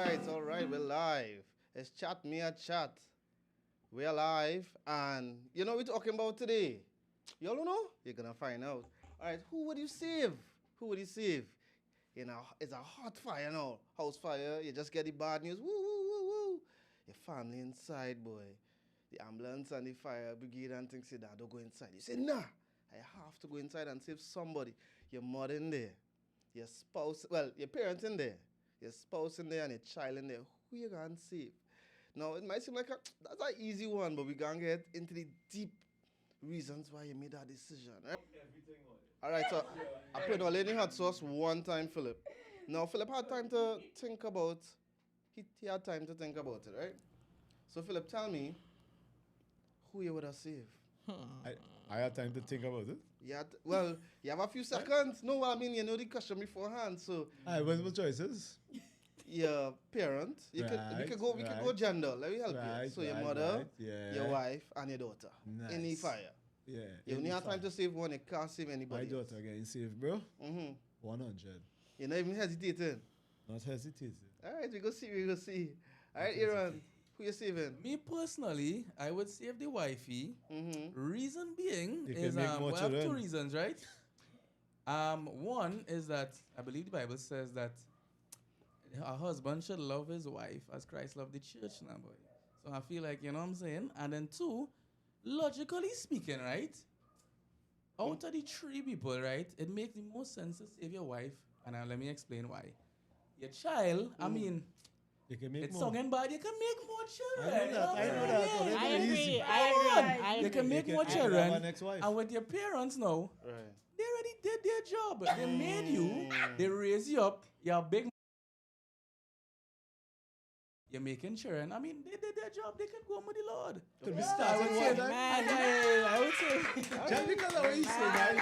all right, we're live. It's Chat Me a Chat. We're live, and you know what we're talking about today? You all know? You're gonna find out. All right, who would you save? Who would you save? You know, it's a hot fire now, house fire. You just get the bad news. Woo, woo, woo, woo. Your family inside, boy. The ambulance and the fire brigade and things say that don't go inside. You say, nah, I have to go inside and save somebody. Your mother in there, your spouse, well, your parents in there, your spouse in there, and your child in there. Who you gonna save? Now, it might seem like that's an easy one, but we gonna get into the deep reasons why you made that decision. Right? All right, so I put all in the hot sauce one time, Philip. Now, Philip had time to think about, he had time to think about it, right? So, Philip, tell me who you would have saved. I had time to think about it. Well, you have a few seconds. No, I mean, you know the question beforehand. So, What's my choices? your parent, we could go gender. Let me help you. So, your mother, your wife, and your daughter. Nice. In the fire. Yeah. You only have time to save one, you can't save My anybody. daughter getting saved, bro. Mm-hmm. 100. You're not even hesitating. Not hesitating. All right, we go see. All right, Aaron, who you saving? Me personally, I would save the wifey. Mm-hmm. Reason being You can is make more we have two children. reasons, right? One is that I believe the Bible says that a husband should love his wife as Christ loved the church, now, boy. So I feel like, you know what I'm saying? And then two, logically speaking, right? Out of the three people, right, it makes the most sense to save your wife, and let me explain why. Your child, I mean, You can make it's more. sounding bad, you can make more children. I know that. I know that. Yeah. Already I agree. easy. I You agree. can make You more can have children. an ex-wife. And with your parents now, Right. they already did their job. They made you, they raised you up, you're big. You're making children. I mean, they did their job, they can go on with the Lord. Could be I starting would one say, time. I would say, Just because of what you say, man.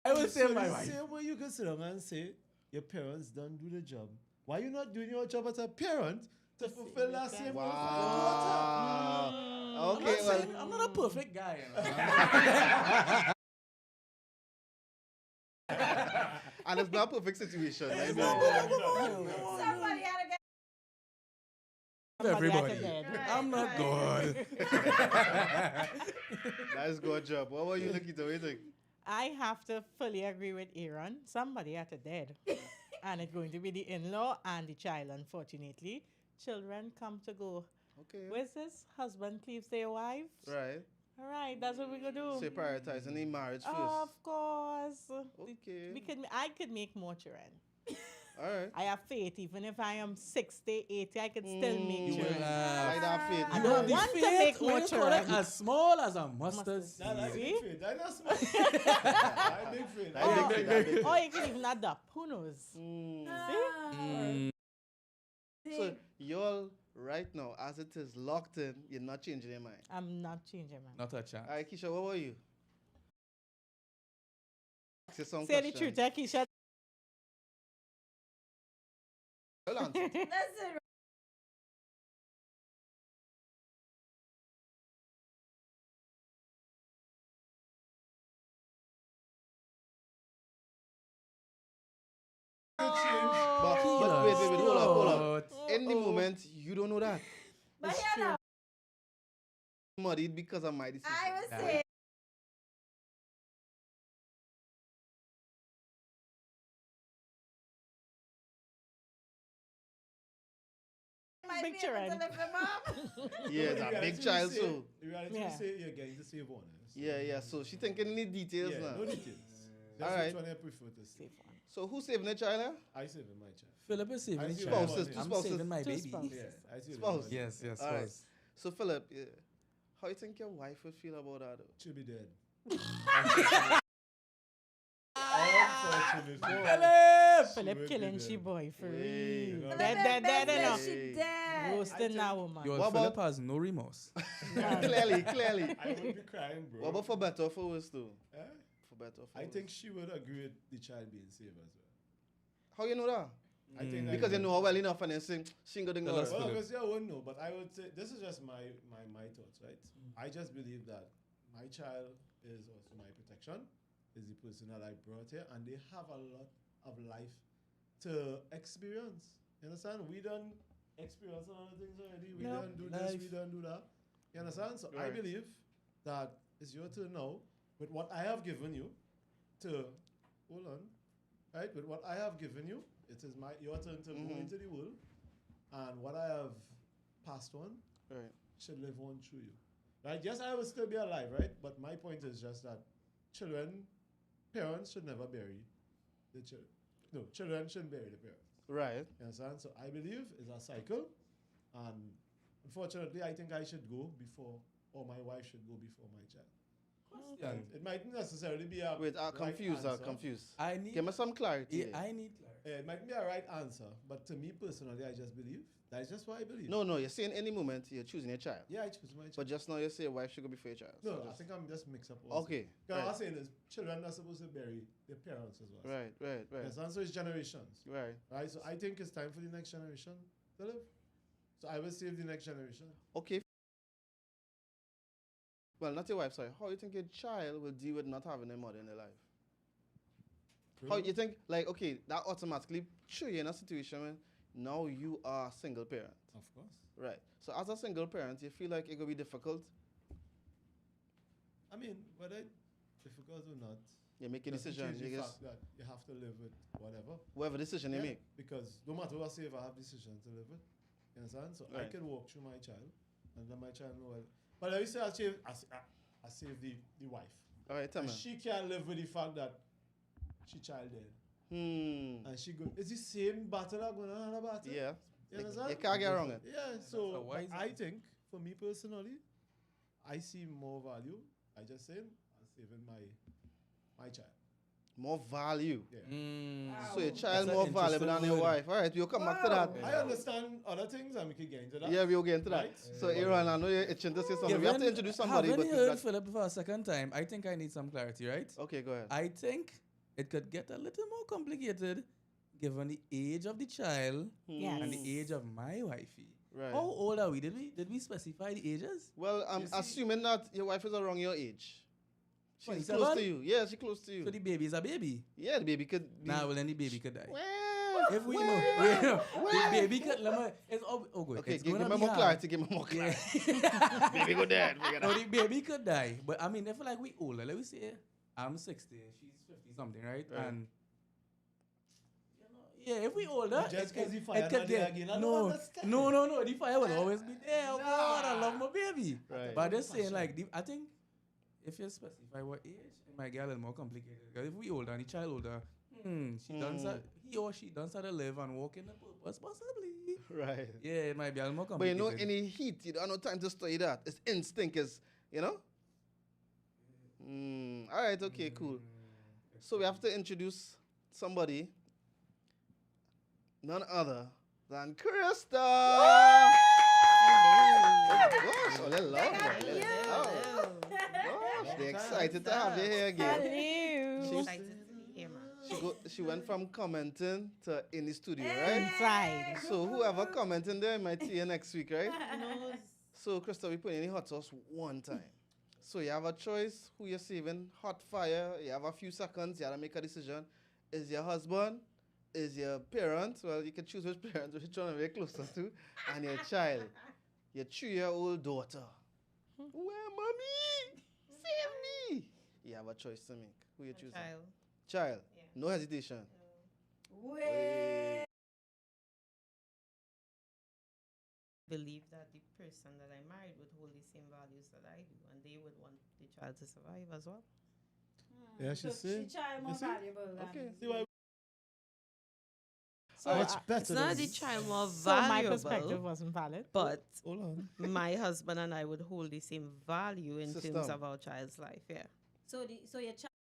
I would say So my the wife. same way you can sit down and say your parents don't do the job. Why you not doing your job as a parent to fulfill that same role for your daughter? Wow. I'm Okay, not well, saying, I'm not a perfect guy. You know? and it's not a perfect situation. Right? Somebody had to get Everybody. Somebody had to bed. I'm not good. Nice good job. What were you looking to? What do you think? I have to fully agree with Aaron. Somebody had to dead. And it's going to be the in-law and the child, unfortunately. Children come to go. Okay. Where's this? Husband cleaves their wife? Right. All right, that's what we're going to do. So you're prioritizing the marriage first. Of course. Okay. I could make more children. All right. I have faith. Even if I am 60, 80, I could still make You will children. Like that faith. I You don't have the want to faith, make what more you call it, children. as small as a mustard Mustard Nah, that's seed. big faith. That's not small. That's big faith. That big faith, that big Or faith. you could even adopt. Who knows? Mm. See? So y'all right now, as it is locked in, you're not changing your mind. I'm not changing, man. Not a chance. All right, Keisha, what were you? Ask you some Say the questions. truth, Keisha. Hold on. Listen. But Keelan, wait, hold up. stop. In the moment, you don't know that. But It's you know, Muddied because of my decision. I was Yeah. saying. Might be Picture able to it. live him up. Yeah, it's a big child, so. The reality Yeah. is say you're getting to save one. Yeah. So she thinking the details Yeah, now. no details. Just Alright. which one I prefer to save. Safe one. So who's saving the child now? I save in my child. Philip is saving I the see child. Spouses, two I'm spouses. saving my Two baby. spouses. Yeah, I save in Spouse. my Yes, child. yes, All right. spouse. So Philip, how you think your wife would feel about that? Though? She'll be dead. Philip will killing be she dead. boy for Hey. real. Philip Dead business, enough. She dead. Roasting that woman. Yo, What Philip about- has no remorse. clearly. I would be crying, bro. What about for better or for worse though? Eh? For better or for I worse? think she would agree with the child being saved as well. How you know that? I think that Because you know her well enough and then sing, she ain't gonna Tell know us, her. Well, Philip. obviously I wouldn't know, but I would say this is just my thoughts, right? I just believe that my child is also my protection, is the person that I brought here, and they have a lot of life to experience. You understand? We done experience a lot of things already. We No. done do this, we Life. done do that. You understand? So I Right. believe that it's your turn now with what I have given you to hold on. Right? With what I have given you, it is your turn to go into the world. And what I have passed on Right. should live on through you. Right? Yes, I will still be alive, right? But my point is just that parents should never bury the children. No, children shouldn't bury the parents. Right. You understand? So I believe it's a cycle. And unfortunately, I think I should go before, or my wife should go before my child. Yeah. It mightn't necessarily be a Wait, right confused. answer. Confused. I need. Give me some clarity. Yeah, I need clarity. It mightn't be a right answer, but to me personally, I just believe. That's just what I believe. No, you're saying any moment you're choosing your child. Yeah, I choose my child. But just now you say wife should go before your child. no, So I just- think I'm just mixed up. Also. Okay. Because Right. I'm saying is children are supposed to bury their parents as well. Right. Yes, and so it's generations. Right. Right? So I think it's time for the next generation to live. So I will save the next generation. Okay. Well, not your wife, sorry. How you think your child will deal with not having a mother in their life? How you think, like, okay, that automatically show you in a situation when now you are a single parent. Of course. Right. So as a single parent, you feel like it could be difficult. I mean, whether difficult or not, You make a doesn't decision. change You the just, fact that you have to live with whatever. whatever decision you Yeah, make. Because no matter what I say, if I have decision to live with, you understand? So I Right. can walk through my child and let my child know. But I say I save the wife. All right, tell And me. she can't live with the fact that she child dead. And she go, it's the same battle I'm going on about. Yeah. You understand? You can't get wrong it. Yeah, a so wise but I think for me personally, I see more value. I just said I'm saving my child. More value. Yeah. So your That's child an more valuable than interesting your word. wife. All right, we'll come back to that. I understand other things and we can get into that. Yeah, we'll get into that. Right. So, Aaron, I know you're itching to say something. We have to Given- introduce somebody. Having But heard that- Philip for a second time, I think I need some clarity, right? okay, go ahead. I think it could get a little more complicated given the age of the child Yes. and the age of my wifey. Right. How old are we? Did we specify the ages? Well, I'm You see- assuming that your wife is around your age. She's 27? close to you. Yeah, she's close to you. So the baby is a baby. Yeah, the baby could be. Nah, well then the baby could die. Well, If we well, know, well. the baby could. It's good. Okay, It's give gonna me be more hard. clarity. Give me more Yeah. clarity. Baby go dead. No, the baby could die. But I mean, I feel like we older. Let me say, I'm 60, she's 50 something, right? Right. And yeah, if we older, Just 'cause the it fire could not there get again, I don't no, understand. no. The fire will always be there. Oh God, I love my baby. Right. But I'm just saying, like, I think if you specify what age, it might get a little more complicated. Because if we older and the child older, he or she done start to live and walk in the purpose, possibly. Right. Yeah, it might be a little more But you complicated. know, any heat, you don't have no time to study that. It's instinct, is, you know? All right, okay, cool. So we have to introduce somebody, none other than Krista. Gosh, oh, they're lovely. They're loud. Gosh, they're excited to have you here again. Hello. She's- She went from commenting to in the studio, right? Inside. So whoever commenting there might see you next week, right? So Krista, we put in the hot sauce one time. So you have a choice who you're saving. Hot fire. You have a few seconds. You have to make a decision. Is your husband? Is your parent? Well, you can choose which parent which one you're closer to, and your child, your 3-year-old daughter. Where, mommy? Save me! You have a choice to make. Who you choosing? Child. Yeah. No hesitation. Way. Believe that the person that I married would hold the same values that I do, and they would want the child to survive as well. Yeah, she So said. child more see? valuable than Okay. See why So, much better It's not than the child more so my perspective valuable, wasn't valid. but Hold on. my husband and I would hold the same value in terms System. of our child's life. Yeah. so your child.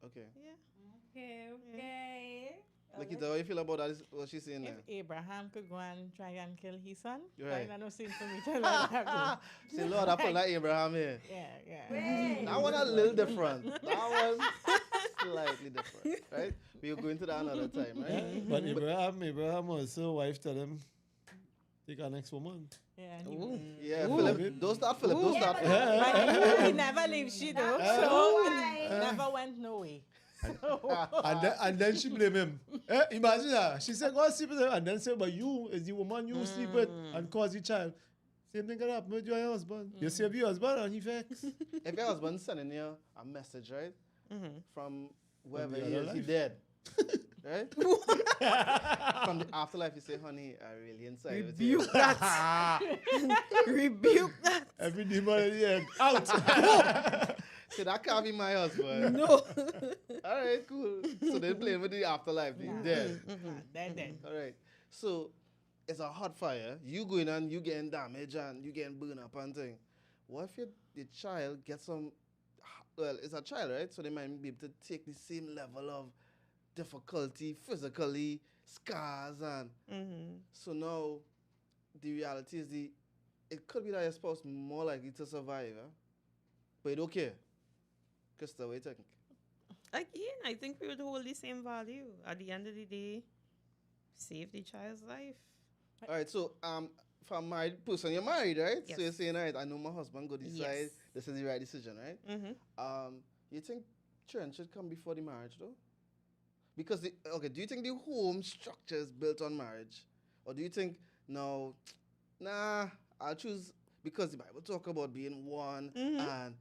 Okay. Okay. Lakita, how you feel about that? Is what she's saying If there? Abraham could go and try and kill his son, Right. why not seem for me to let that go? Say, Lord, I put that Abraham here. Yeah. Wait. That one a little different. That one slightly different, right? We'll go into that another time, right? But Abraham also wife tell him, take our next woman. Yeah. and he- Ooh. Yeah, Ooh. Philip. Don't start Philip. Don't start but Philip. But he never leaves she though, so Why? it never went no way. And then she blame him. Imagine that. She said, go sleep with him. And then say, but you is the woman you sleep with and cause the child. Same thing can happen with your husband. You save your husband and he vex. If your husband sending you a message, right, from wherever the he other is, he life. dead. Right? From the afterlife, you say, honey, I really inside with you. Rebuke that. Rebuke that. Every demon in the end. Out. Say, that can't be my husband. No. All right, cool. So they're playing with the afterlife. He's dead. Dead. All right. So it's a hot fire. You going on, you getting damaged and you getting burned up and thing. What if the child gets some, well, it's a child, right? So they might be able to take the same level of difficulty physically, scars, and so now the reality is it could be that your spouse more likely to survive, but you don't care. Krista, what do you think? Again, I think we would hold the same value. At the end of the day, save the child's life. All right, so for a married person, you're married, right? Yes. So you're saying, all right, I know my husband go decide Yes. this is the right decision, right? You think children should come before the marriage, though? Because, do you think the home structure is built on marriage? Or do you think, no, nah, I'll choose, because the Bible talk about being one and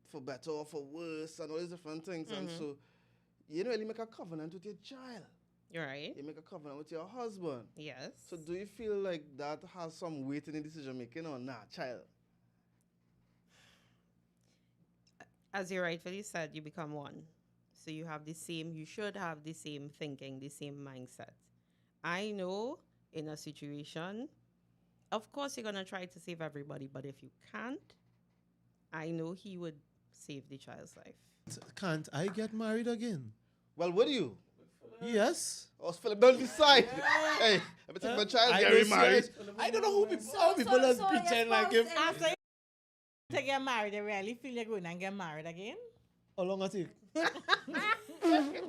for better or for worse and all these different things. And so you don't really make a covenant with your child. You're right. You make a covenant with your husband. Yes. So do you feel like that has some weight in the decision making or nah, child? As you rightfully said, you become one. So you should have the same thinking, the same mindset. I know in a situation, of course you're going to try to save everybody, but if you can't, I know he would save the child's life. Can't I get married again? Well, would you? Yes. Or Philip, don't decide. Hey, I take my child, get remarried. I don't know who people, how people just pretend like him. After you get married, they really feel you're going and get married again? How long I take?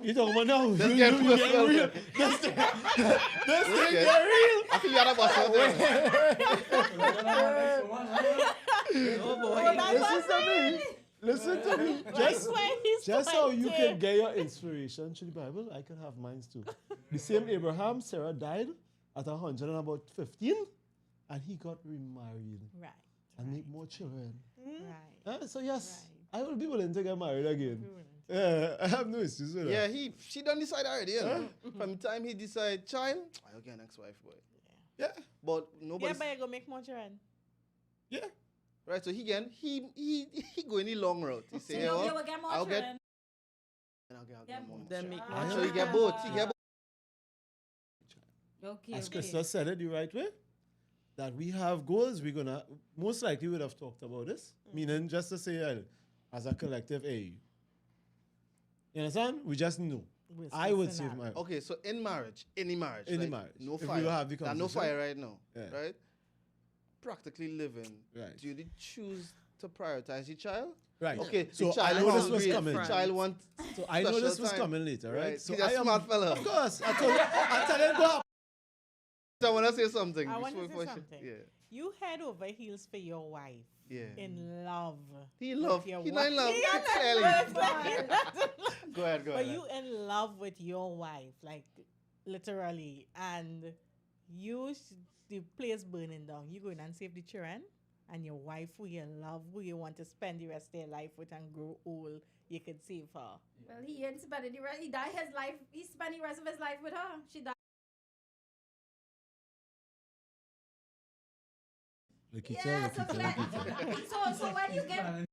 You talking about now? Let's You get get personal. real. This thing Okay. get real. I feel you had a boss out there. Oh boy. Listen to me. Listen to me. Just how you can get your inspiration through the Bible, I can have mine too. The same Abraham, Sarah died at 115, and he got remarried Right. and make more children. Right. So yes, I will be willing to get married again. I have no issues with Yeah, that. she done decide already, you know. From the time he decide, child, I'll get an ex-wife, boy. Yeah, But Yeah, nobody. but you go make more children. yeah. Right, so he going the long route. He say, So you you know, will get more I'll get, children. and I'll Yeah, get more. Then make more So he get both. He get both. Okay, As okay. Krista said it the right way, that we have goals, we're gonna most likely would have talked about this. Meaning just to say as a collective, hey, you understand? We just know. I would save my Okay, so in marriage, any marriage, Any like, marriage. no If we fire. have the There are no conversation. fire right now, Yeah. right? Practically living. Right. Do you choose to prioritize your child? Right. Okay, So the child I know this was hungry, coming. the child want. So I know this special was time. coming later, right? Right. So He's a I am smart fella. Of course. I tell him go up. I want to say something. I want to before- say before she- something. Yeah, You head over heels for your wife. yeah. In love. He with love. your He wife. not in love. He not Clearly. in love. Go ahead, go But ahead. you in love with your wife, like literally, and the place burning down. You going and save the children, and your wife who you love, who you want to spend the rest of your life with and grow old, you could save her. Well, he ain't spending the rest. He died his life. He spent the rest of his life with her. She died. Yeah, so, so when you get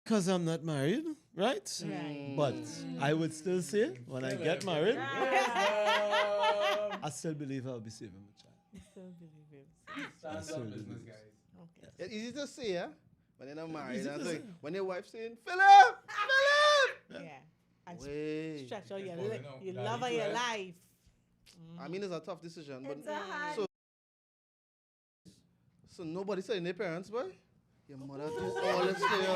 Because I'm not married, right? Right. But I would still say when I get married, I still believe I'll be saving my child. Still believe him. Start Sorry, some business, business. guys. Okay. It's easy to say, yeah? When they're not married. Easy And to like, say. when your wife saying, Philip! Philip! Yeah. And Wait. stretch out your, Falling li- out. your Daddy love of your too, eh? life. I mean, it's a tough decision. But it's a hard. so nobody saying their parents, boy? Your mother do all this for you.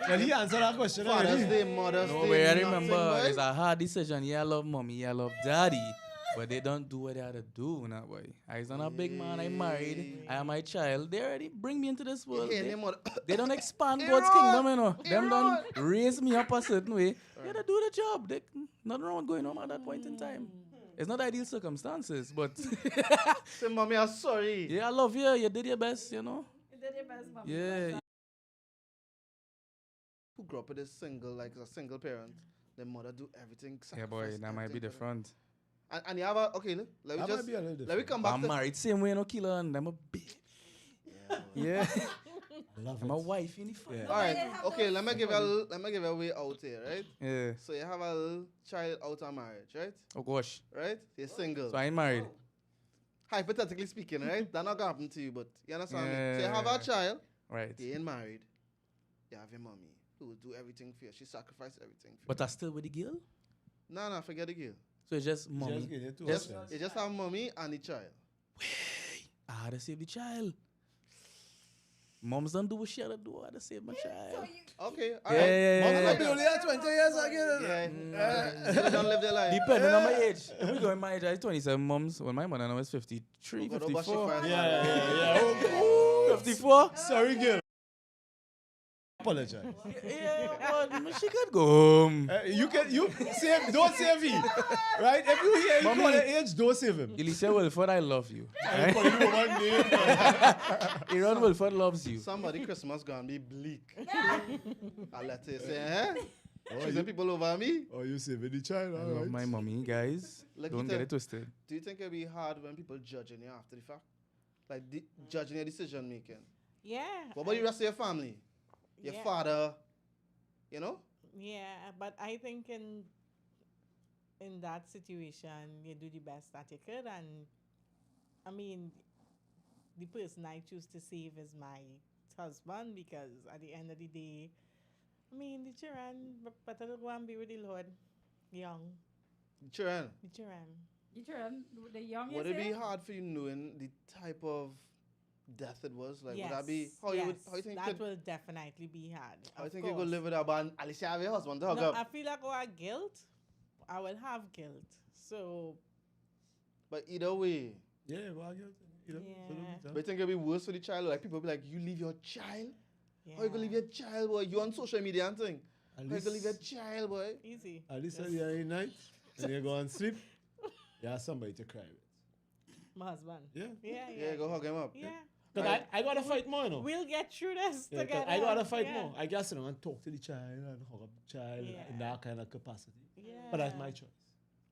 Well, he answered that question Father's already. Day, Mother's No, Day. but I nothing, remember boy. it's a hard decision. Yeah, I love mommy, yeah, I love daddy. But they don't do what they had to do now, boy. I not a big man, I married, I have my child. They already bring me into this world. Hey, They, name what- they don't expand Hey, God's Rod! kingdom, you know. Hey, Them don't Rod! raise me up a certain way. They gotta do the job. They, nothing wrong going on at that point in time. It's not ideal circumstances, but Say, mommy, I'm sorry. yeah, I love you. You did your best, you know. You did your best, mama. Yeah. Who grew up with a single, like a single parent, their mother do everything. Yeah, boy, sacrifice that might be everything for them. different. And you have a, okay, let me That just, might be a little let me different. come back I'm to, married same way, no killer, and I'm a bitch. Yeah. I love I'm it. a wife in the fire. Yeah. all right, Nobody have okay, no- let me give you a, let me give you a way out here, right? Yeah. So you have a little child out of marriage, right? Oh gosh. Right? You're single. So I ain't married. Hypothetically speaking, right? That not gonna happen to you, but you understand me? So you have a Yeah. child, Right. you ain't married, you have your mommy who will do everything for you. She sacrificed everything for But you. I still with the girl? No, forget the girl. So it's just mommy. Just get it to Just- us. You just have mommy and the child. I had to save the child. Moms don't do what she had to do. I had to save my So child. you, Okay, Yeah, alright. yeah, Mama yeah, might yeah. be only at 20 years again. Yeah, they don't live their life. Depending on my age. If we go in my age, I was 27 moms. Well, my mother now is 53, Go to Bush 54. first. Yeah. 54? Sorry, girl. Apologize. Yeah, but she could go home. You save. Don't save him, right? If you hear him Mommy. call the age, don't save him. Alicia Wilford, I love you. I call you one name. Aaron Wilford loves you. Somebody Christmas gonna be bleak. I let you say, eh? Choosing people over me. Oh, you saving the child, I all love right. my mommy, guys. Like Don't you get tell- it twisted. Do you think it'll be hard when people judging you after the fact? Like judging your decision making? Yeah. What about the rest of your family? Your Yeah. father, you know? Yeah, but I think in that situation, you do the best that you could, and I mean, the person I choose to save is my husband, because at the end of the day, I mean, the children better to go and be with the Lord, young, Children, the children. you turn the young. would you it be say? hard for you knowing the type of death it was? Like, yes, would that be how yes, you think that you could, will definitely be hard. how you of think you could course. live with that? But at least you have your husband to hug No, up. I feel like our guilt. I will have guilt. So But either way, Yeah, well, you know, Yeah. but you think it'll be worse for the child? Like people be like, you leave your child? yeah, How you gonna leave your child, boy? You on social media and thing? At How you gonna leave your least, child, boy? easy. at least Yes. at the other night, when you go and sleep, you have somebody to cry with. My husband. Yeah. Yeah, Yeah, go hug him up. Yeah. Because I gotta fight more, you know. We'll get through this Yeah, 'cause together. I gotta fight yeah. more. I guess you know, and talk to the child and hug up the child in Yeah. that kind of capacity. Yeah. But that's my choice.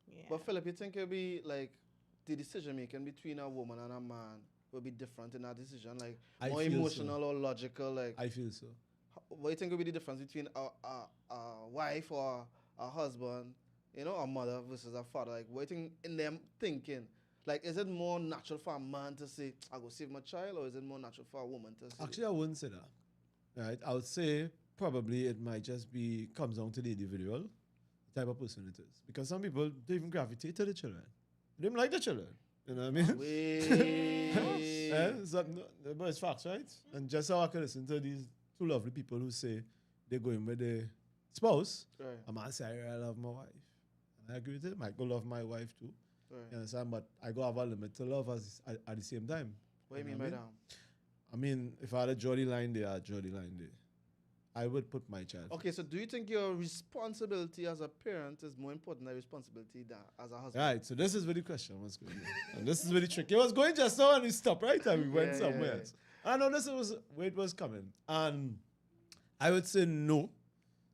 Yeah. But Philip, you think it'll be like the decision making between a woman and a man will be different in that decision? Like I more feel so. emotional or logical? Like I feel so. what do you think will be the difference between a wife or a husband, you know, a mother versus a father? Like what do you think in them thinking? Like is it more natural for a man to say, I go save my child, or is it more natural for a woman to say? Actually, I wouldn't say that. Right? I would say probably it might just be comes down to the individual type of person it is. Because some people don't even gravitate to the children. They don't like the children. You know what I mean? Wait. But it's facts, right? And just how I can listen to these two lovely people who say they're going with their spouse, Right, a man say, I really love my wife. And I agree with him. I go love my wife too. right. You understand? But I go have a limit to love at the same time. What do you You mean know by what I that? I mean, if I had a Jody line there, I'd Jody line there. I would put my child. Okay, so do you think your responsibility as a parent is more important than responsibility than as a husband? Right, so this is where the question was going. And this is really tricky. It was going just now and we stopped, right? And we went Yeah, somewhere yeah. else. I know this was where it was coming. And I would say no,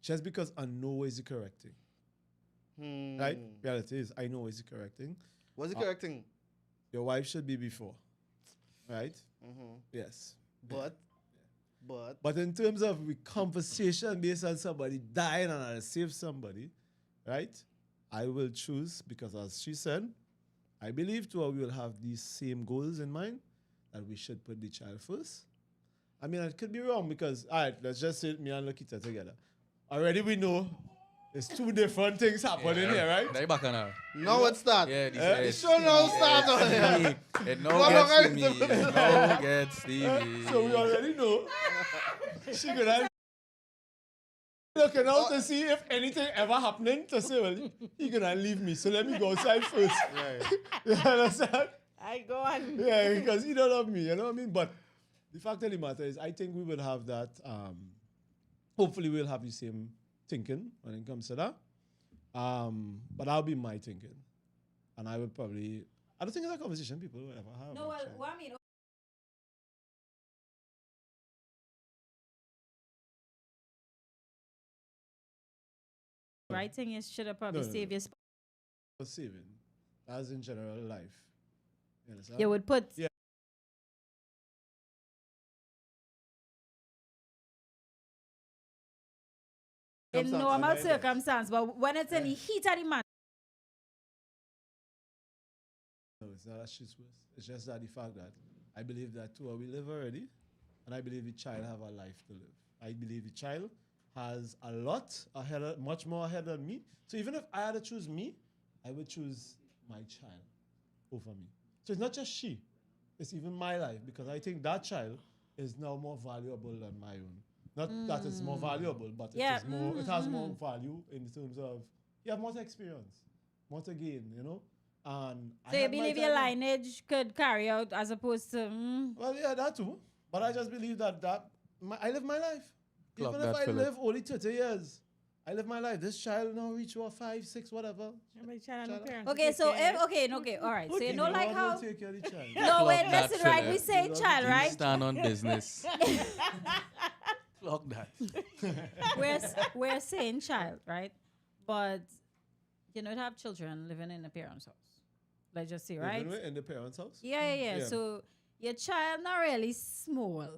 just because I know is the correct thing. Right? Reality is, I know is the correct thing. What's the correct thing? Your wife should be before. Right? Mm-hmm. Yes. But But in terms of the conversation based on somebody dying and I save somebody, right? I will choose because, as she said, I believe too we will have these same goals in mind that we should put the child first. I mean, it could be wrong because, all right, let's just say me and Lakita together. Already we know there's two different things happening here, right? Now you back on now. now it's that. Yeah, this Eh? is The show now start on here. It Come no on, gets guys. to me. It no gets to me. So we already know she gonna looking out to see if anything ever happening to say, well, he gonna leave me, so let me go outside first. Right. You understand? I go on. Yeah, because he don't love me, you know what I mean? But the fact of the matter is, I think we will have that, hopefully we'll have the same thinking when it comes to that. But that'll be my thinking. And I would probably, I don't think it's a conversation people will ever have. No, well, actually. what I mean, Right thing is, should have probably No, no, save no. your For saving, as in general life. You understand? You would put Yeah. in Circumstance. normal Okay, yes. circumstance, but when it's in the heat of the man, No, it's not that shit's worse. It's just that the fact that I believe that too, we live already, and I believe the child have a life to live. I believe the child has a lot ahead, much more ahead than me. So even if I had to choose me, I would choose my child over me. So it's not just she, it's even my life, because I think that child is now more valuable than my own. Not that it's more valuable, but Yeah, it is more. It has more value in terms of you have more experience, more to gain, you know. And so you had my believe your time. lineage could carry out as opposed to Well, yeah, that too. But I just believe that I live my life. Clock Even that, if I Philip. live only 30 years, I live my life. This child now reach what, 5, 6, whatever. okay. So okay, all right. So you know, like God how will take care of the child. no Clock wait, that, listen, right? We Philip. say You child, know, right? Stand on business. Clock that. We're saying child, right? But you know, to have children living in a parent's house. Let's just say, right? Even in the parents' house. Yeah. Yeah. So your child not really small,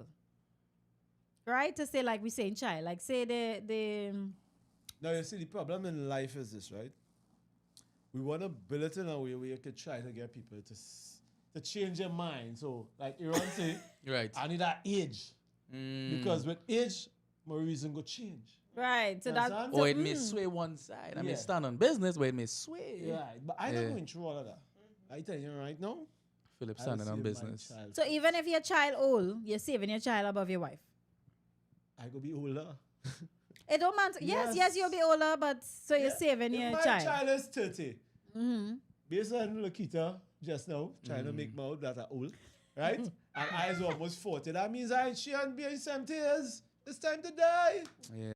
right? To say like we saying child, like say the Now, you see, the problem in life is this, right? We want to build it in a way where you can try to get people to change their mind. So, like Aaron say, Right. I need that age. Because with age, my reason go change. right. So that Understand? so, Or it may sway one side. I mean, Yeah. stand on business, but it may sway. Yeah, but I'm Yeah. not going through all of that. I tell you right now, Philip I'll standing on save my business. child so first. even if your child old, you're saving your child above your wife. I go be older. It don't matter. Yes, Yes. you'll be older, but so you're Yeah. saving If your my child. child is 30, Mm-hmm. based on Lakita just now, trying to make my old that are old, right? And I is almost 40. That means she ain't be in 70 years. It's time to die. Yeah.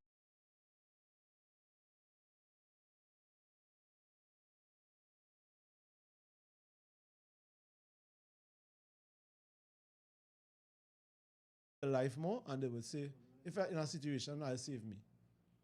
Life more, and they will say, if I'm in a situation, I'll save me.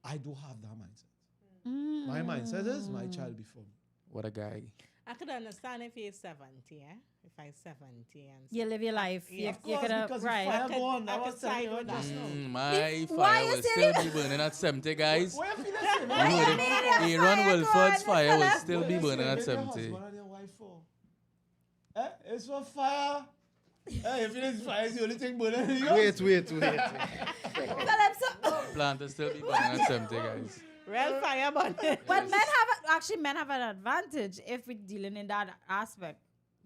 I do have that mindset. My mindset is my child before me. What a guy. I could understand if he's 70, eh? If I'm 70 and You live your life. Yeah. You, you could have because right. fire could- go on. I I was could telling side you with just that. now. My why fire you will saying still be burning at 70, guys. Why you feel the same? You heard it. Aaron fire Wilford's going, fire will Philip? still be burning at 70. What are your wife for? It's for fire. If it is fire, it's the only thing burning in yours. Wait. Philip, so, Plant will still be burning at 70, guys. real fire burning. well, men have an advantage if we're dealing in that aspect.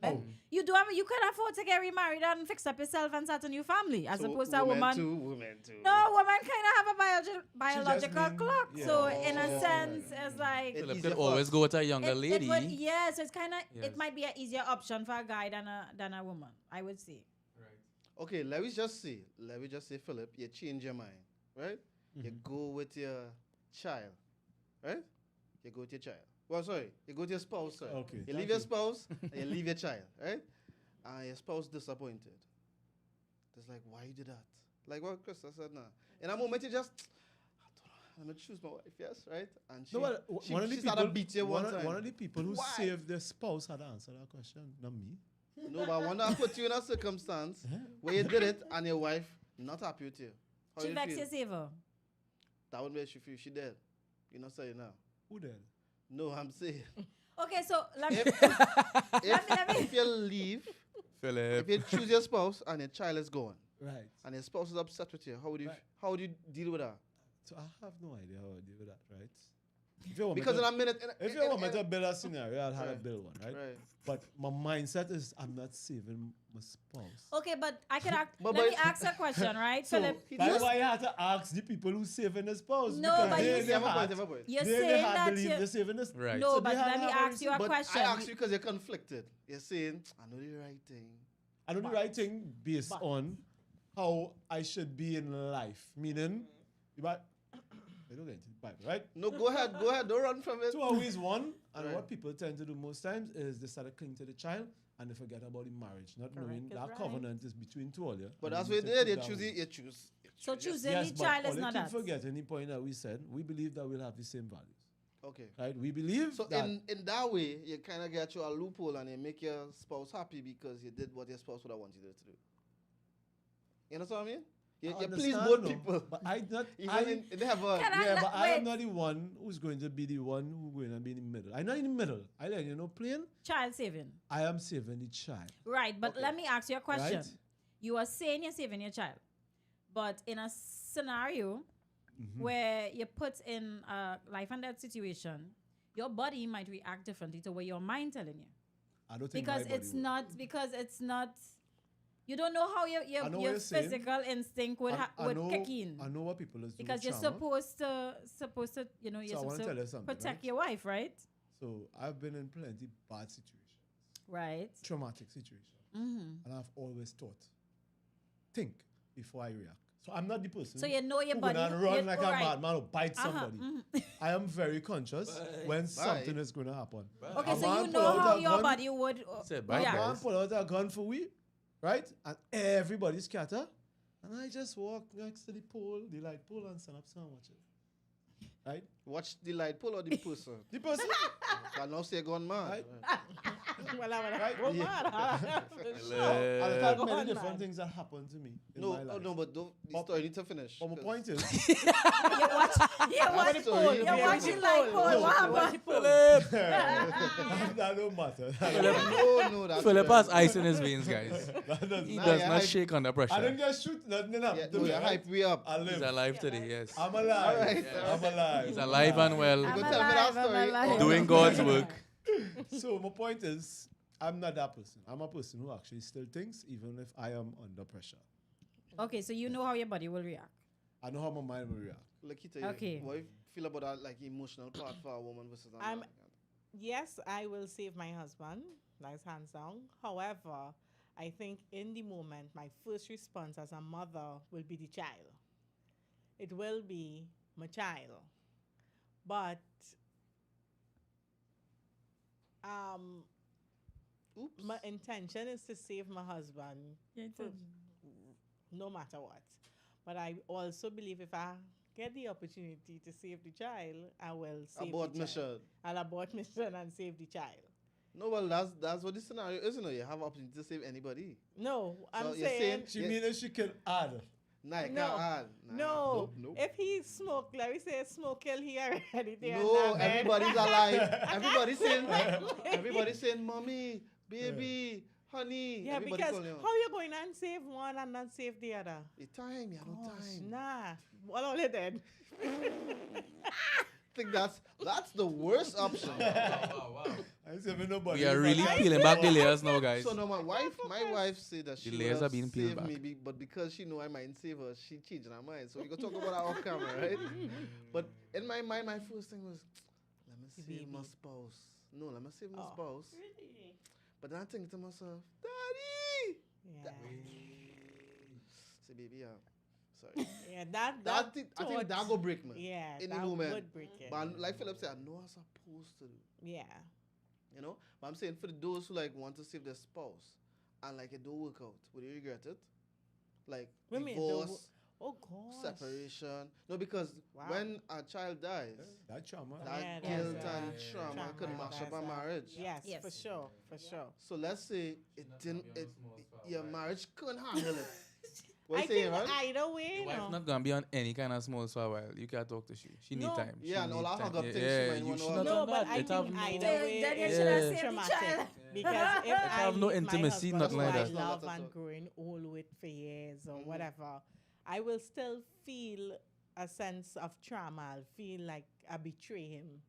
Men, you can afford to get remarried and fix up yourself and start a new family, as So opposed to a woman. Women too. No, women kind of have a biological mean- clock. yeah. So in a Yeah. sense, it's like It- Philip easier could for always us. go with a younger lady. yeah, so it's kind of Yes. it might be an easier option for a guy than a woman, I would say. Okay, let me just say, Philip, you change your mind, right? You go with your child, right? You go with your child. Well, sorry, you go with your spouse, sorry. Okay, You thank leave your you. spouse and you leave your child, right? And your spouse disappointed. It's like, why you did that? Like what Krista said now. In a moment, you just, I'm going to choose my wife, yes, right? And she, No, well, she, one of the she started people, beat you one time. one of the people who Why? saved their spouse had answered that question, not me. No, but I want to put you in a circumstance where you did it and your wife not happy with you. How She you vex feel? your saver. That would make she feel she dead. You're not saying now. Who then? No, I'm saying Okay, so let me. if, if you leave, Philip. if you choose your spouse and your child is gone Right. and your spouse is upset with you, how would you Right. how would you deal with that? So I have no idea how I deal with that, right? If you want me Because to, in a minute, if you want me to build a scenario, I'll have a Right. build one, right? right. But my mindset is I'm not saving my spouse. Okay, but I can act. But- let me but- ask a question, right, So Philip? that's why you have to ask the people who saving the spouse. No, because but they, you in see- their Have a point, heart, have a point. You're they in their saying heart that believe you they're saving this. Right. no, So but they have let me to have a ask you a reason. But question. I asked you because you're conflicted. You're saying, I know the right thing. I do the right thing based on how I should be in life. Meaning, you might, I don't get into the Bible, right? No, go ahead, don't run from it. Two are ways one, and Right. what people tend to do most times is they start to cling to the child and they forget about the marriage, not Correct knowing is that right. covenant is between two of you. But and that's you what need they to did. You put that choose way. it, you choose. So choosing Yes, the but child all is you not keep that. forgetting the point that we said. We believe that we'll have the same values, Okay. right? We believe So that in that way, you kind of get you a loophole and you make your spouse happy because you did what your spouse would have wanted you to do. You understand what I mean? You I please understand, both no, people. But I not. Even they have a Can I- Yeah, but I am wait. not the one who's going to be the one who's going to be in the middle. I'm not in the middle. I let you know, plain. Child saving. I am saving the child. Right, but Okay. let me ask you a question. Right? You are saying you're saving your child, but in a scenario Mm-hmm. where you put in a life and death situation, your body might react differently to what your mind telling you. I don't think Because my body it's will. not, you don't know how I know your what you're saying. physical instinct would, I would know, kick in. I know what people is doing. Because you're supposed to, you know, you're So I wanna supposed tell you to something, protect right? your wife, right? So I've been in plenty bad situations, Right. traumatic situations, Mm-hmm. and I've always thought, think before I react. So I'm not the person. So you know your who body. gonna run you- like a alright. madman or bite Uh-huh, somebody. mhm. I am very conscious when something is going to happen. Okay, A so man you pull know out how a your gun. body would. Said bye, A react. guys. man pull out a gun for we, right? And everybody scatter. And I just walk next to the pole, the light pole, and stand up and watch it. Right? watch the light pull or the person. The person, So now say gone man. Right. Well, I would Right? go Yeah. mad. I've had Go many on, different man. things that happened to me in No, my life. no, but don't, the But- story need to finish. But my 'cause- point is, You watch. That's so You you watch be- it like Paul. No, What no, happened? that don't matter. No, that's Philip right. has ice in his veins, guys. That doesn't He Nah, does yeah, not I- shake under I pressure. didn't just shoot nothing up. Yeah, to no, me, you right? hype me up. I He's live. alive today, yes. I'm alive. Alright, I'm alive. He's alive and well, I'm Go tell me that alive, I'm story. alive. doing God's work. So my point is, I'm not that person. I'm a person who actually still thinks, even if I am under pressure. Okay, so you know how your body will react. I know how my mind will react. Lakita, Okay. what you feel about that like emotional part for a woman versus a I'm- man? Yes, I will save my husband. That's hands down. However, I think in the moment, my first response as a mother will be the child. It will be my child. But Oops. my intention is to save my husband no matter what. But I also believe if I get the opportunity to save the child, I will save Abort the child. mission. I'll abort mission and save the child. No, well, that's what the scenario is. You know, you have opportunity to save anybody. No, I'm you're saying saying She Yeah. mean if she can add. Nah, you No. can't add. Nah, no. Nope, nope. If he smoke, let me say smoke kill he already there. No, everybody's alive. Everybody's saying, mommy, baby, honey. Yeah, Everybody because calling you. how you going and save one and not save the other? The time, yeah, no Gosh, time. nah. Well, only then. I think that's the worst option. I say me nobody. We are but really I- peeling back the layers now, guys. So now my wife said that she The layers would are have being peeled saved back. me, but because she know I might save her, she changed her mind. So we can talk about that off camera, right? But in my mind, my first thing was, let me save my baby. spouse. No, let me save my Oh. spouse. But then I think to myself, Daddy. Yeah. Say, baby, yeah. Sorry. Yeah, that I think thought- that go break me. Yeah, in the that moment. would break it. But like Philip said, I know I'm supposed to do. Yeah. You know? But I'm saying for those who like want to save their spouse and like it don't work out, would you regret it? Like What do you mean, don't divorce, Oh gosh. separation. No, because Wow. when a child dies, That trauma. that Yeah, guilt that's and right. trauma could Trauma, mash up that's a right. marriage. Yes, Yes. for sure, for sure. So let's say your marriage couldn't handle it. What I you saying, think right? either way, Your wife no. not gonna be on any kind of small for a while. You can't talk to she. She need No. time. Yeah, she and all need that time. hug up things she Yeah, might you wanna should hug not up. No, done but that. I It think have no- either Then- way then you is should have Yeah. saved the traumatic. child. Because if I have no leave my intimacy, husband nothing who like I that. love That's and all. growing old with for years or Mhm. whatever, I will still feel a sense of trauma. I'll feel like I betray him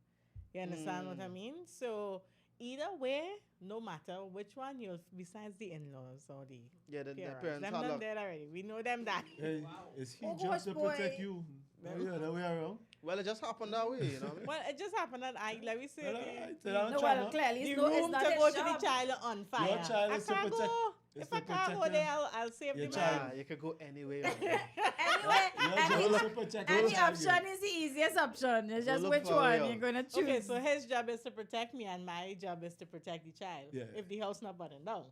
You understand what I mean? So either way, no matter which one you'll, besides the in-laws or the Yeah, the parents, parents them hard done luck. dead already. We know them that. Hey, is he Oh, just to gosh, protect boy. you? No, yeah, that way around. Well, it just happened that way, you know what I mean? Well, it just happened that let me say, Well, I tell the, you, No, Chama, well, clearly the it's, no, it's room not to his go to job. the child on fire. child I is to can't protect- go. is If to I can't protect go them. there, I'll save Your the child. man. Nah, you could go anywhere. man. Anyway, Your any, job is to protect any your child. option is the easiest option. It's just look which for one real. you're going to choose. Okay, so his job is to protect me, and my job is to protect the child. Yeah. If the house not burning down.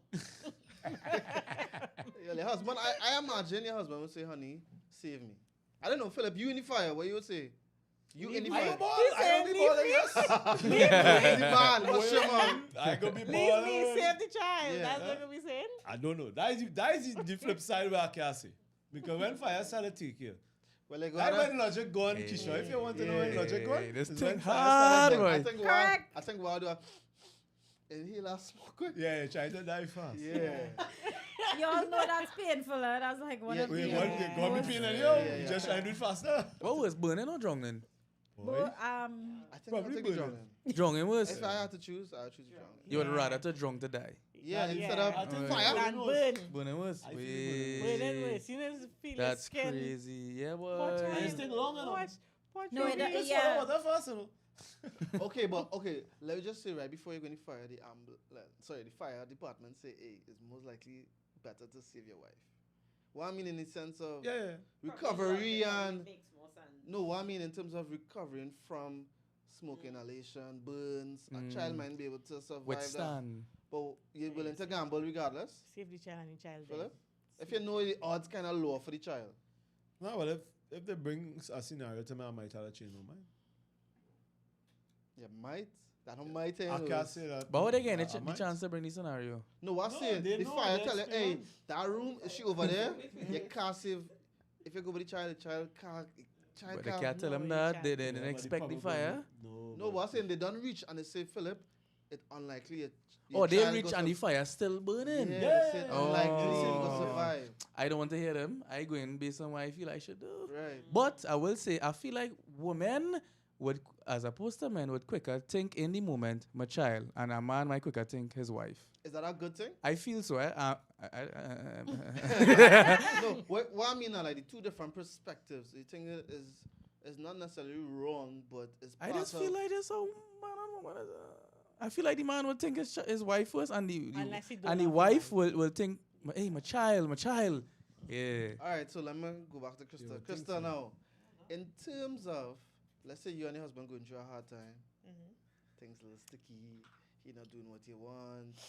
Yeah, the husband, I imagine your husband would say, honey, save me. I don't know, Philip, you in the fire, what you would say? You in the I fire. go ball. He I said, go be "Leave balling, me." yes. The man, hush your mouth. I go be Leave balling. me, save the child. Yeah. That's what we saying. I don't know. That is the flip side where I can say. Because when fire started to take here, Well, they go I out when logic gone, Kisha. If you want to know when logic gone, this it's when thing fire hard, started. boy. I think Correct. I think we'll do a inhale and smoke quick. Yeah, try to die fast. Yeah. You all know that's painful. That's like one Yeah, of Wait, the what? Yeah. Go be most- peeling Yeah, yo. yeah, You yeah. just try to do it faster. What was burning or drowning? Boy. But, I think Probably I'll take the burning. drowning. Drowning was. If I had to choose, I'll choose the drowning. You would Yeah. rather to drunk to die. Yeah, Yeah. instead I of think fire. And knows. burn. Burning was. I feel Burning Wait. worse. You know, feel his That's skin. crazy. Yeah, Poor boy. child. It's take long enough. Watch, poor No, child. it- Just yeah. swallow water fast, you know. Okay, but okay, let me just say right before you're going to fire the the fire department say, hey, it's most likely better to save your wife. What I mean in the sense of Yeah. recovery and makes more sense. no, what I mean in terms of recovering from smoke inhalation, burns, a child might be able to survive that. Withstand. But you're willing to gamble regardless, Save the child and the child dead. Philip? If you know the odds kind of lower for the child. No, well, if they bring a scenario to me, I might have to change my mind. You might. That don't might tell I you. can't say that. But what they getting I the might. chance to bring the scenario? No, what's No, saying? they The know, fire they tell you, hey, experience. that room, is she over there? You can't save. If you go with the child can't. Child But they can't. can't tell no, them you that. can't. They Yeah, didn't but expect the probably- fire. No, but I'm saying they don't reach and they say, Philip, it's unlikely. Your Oh, they child reach go and the sur- fire still burning. Yeah, Yeah. they say it's unlikely you Oh. go survive. I don't want to hear them. I go in based on what I feel I should do. Right. But I will say, I feel like women would, as opposed to men, would quicker think in the moment, my child, and a man might quicker think his wife. Is that a good thing? I feel so. No, what I mean are like the two different perspectives. You think it is not necessarily wrong, but it's I part just of, feel like there's so man and woman. I feel like the man would think his wife first, and Unless he don't and the have a wife wife. will think, hey, my child. Yeah. All right, so let me go back to Krista. You would think Krista, so. now, in terms of, let's say you and your husband going through a hard time, things a little sticky, he not doing what you want,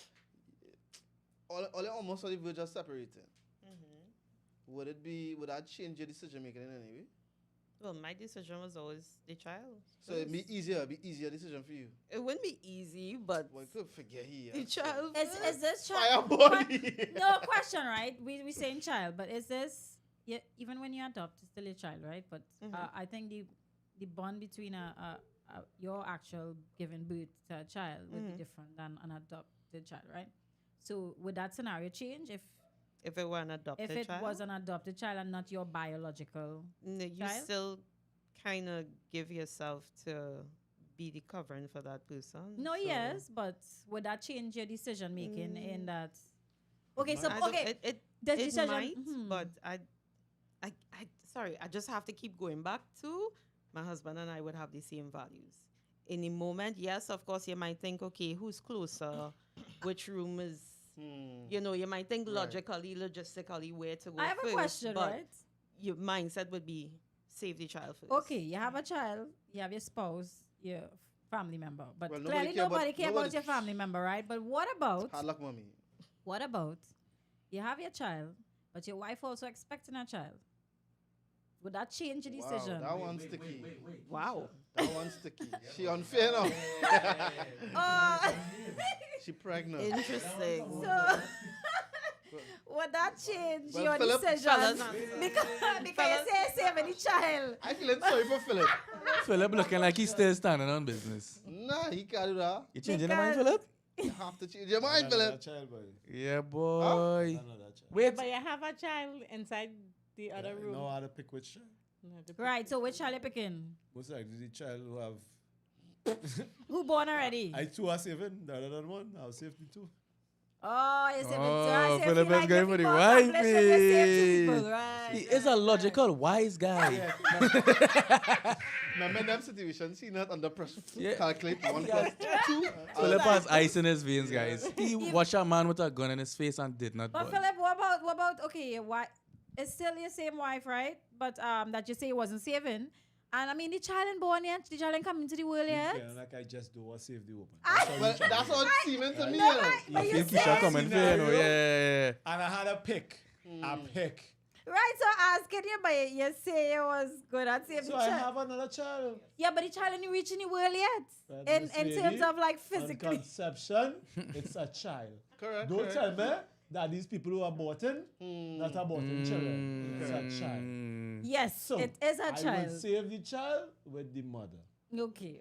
almost on the verge of separating. Would that change your decision making in any way? Well, my decision was always the child. So it'd be easier decision for you. It wouldn't be easy, but Well, you could forget here. the child. Is this Fire child? body. No question, right? We saying child, but is this even when you adopt, it's still a child, right? But I think the bond between your actual giving birth to a child would be different than an adopted child, right? So would that scenario change If it were an adopted if it child, was an adopted child and not your biological? no, you child? still kind of give yourself to be the covering for that person. No, so- yes, but would that change your decision making in that? Okay, so I don't- okay, it the it decision. might, mhm. but I sorry, I just have to keep going back to my husband and I would have the same values. In the moment, yes, of course, you might think, okay, who's closer, which room is, you know, you might think Right. logically, logistically where to go I have first, a question, but right? your mindset would be save the child first. Okay, you have a child, you have your spouse, your family member, but Well, nobody clearly care about- nobody care about nobody- your family member, right? But what about Hard luck, mommy. you have your child, but your wife also expecting a child? Would that change your Wow, decision? that one's sticky. Wow. That one's sticky. She unfair now. She pregnant. Interesting. So would that change Well, your Philip- decision? Fellas answer. because you say saving the child. I feeling sorry for Philip. Philip looking like he's still standing on business. Nah, he can't do that. You changing your mind, Because- Philip? You have to change your mind, Another Philip. child, boy. Yeah, boy. Another child. Wait. But you have a child inside the other room. Know how to pick which child. No, the- Right, so which child you picking? Most likely the child who have Who born already? I two are saving, the other than one. I'll save the two. Oh, you saving two. Oh, I say Philip feel is like going if for the you accomplish it, you save two wifey. people, right, He is a right, logical, wise guy. Yeah, Remember them situations, he not under pressure to Yeah. calculate 1 plus 2. Philip has ice in his veins, guys. He watched a man with a gun in his face and did not But budge. Philip, what about okay, why it's still your same wife, right? But that you say it wasn't saving. And I mean the child ain't born yet, the child ain't come into the world yet. yeah, like I just do what save the woman. Well, that's how it's seeming to me. No, you know. but You you feel Keisha said coming for you, know? Yeah. And I had a pick. A pick. right, so asking you, but you say you was good at saving So the I child. have another child. Yeah, but the child ain't reaching the world yet. But In Miss terms Lady, of like On physically. conception, it's a child. Correct. Don't correct. tell me that these people who are aborting, not aborting children. It's a child. Mm. Yes, So it is a I will child. save the child with the mother. Okay.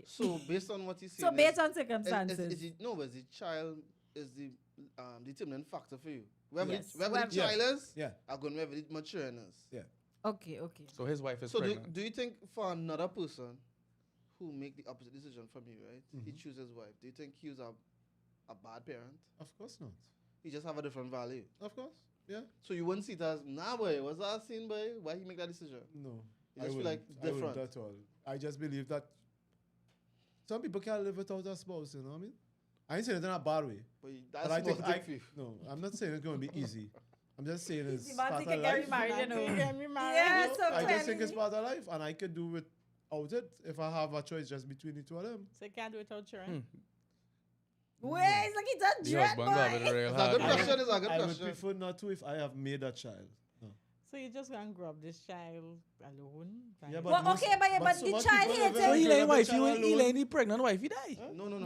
So based on what you say, So based on circumstances. is the child is the determining factor for you. Whether, Yes. whether Whether- the child is, Yeah. are going whether the maturing is. Okay. So his wife is So pregnant. do you think for another person who make the opposite decision from you, right? He chooses wife. Do you think he was a bad parent? Of course not. He just have a different value. Of course. Yeah. So you wouldn't see it as, nah boy, was that scene boy? Why he make that decision? No. You just feel like I wouldn't different. at all. I just believe that some people can't live without a spouse, you know what I mean? I ain't saying it in a bad way. But But that's I think more for you. no, I'm not saying it's going to be easy. I'm just saying it's Easy, man, part think of you get life. remarried, you know. Get me married. Yeah, No, so I just think it's clearly. part of life, and I could do without it if I have a choice just between the two of them. So you can't do it without children. Wait, it's like he's a The dread husband got it boy. real It's a good hard. question. It's a good I would question. prefer not to if I have made a child. No. So you just gonna grow up this child alone? Yeah, Right? but Well, most- okay, but so the much child people hates live So it. he in ain't wife, child he alone. ain't the pregnant wife, he die. No. No,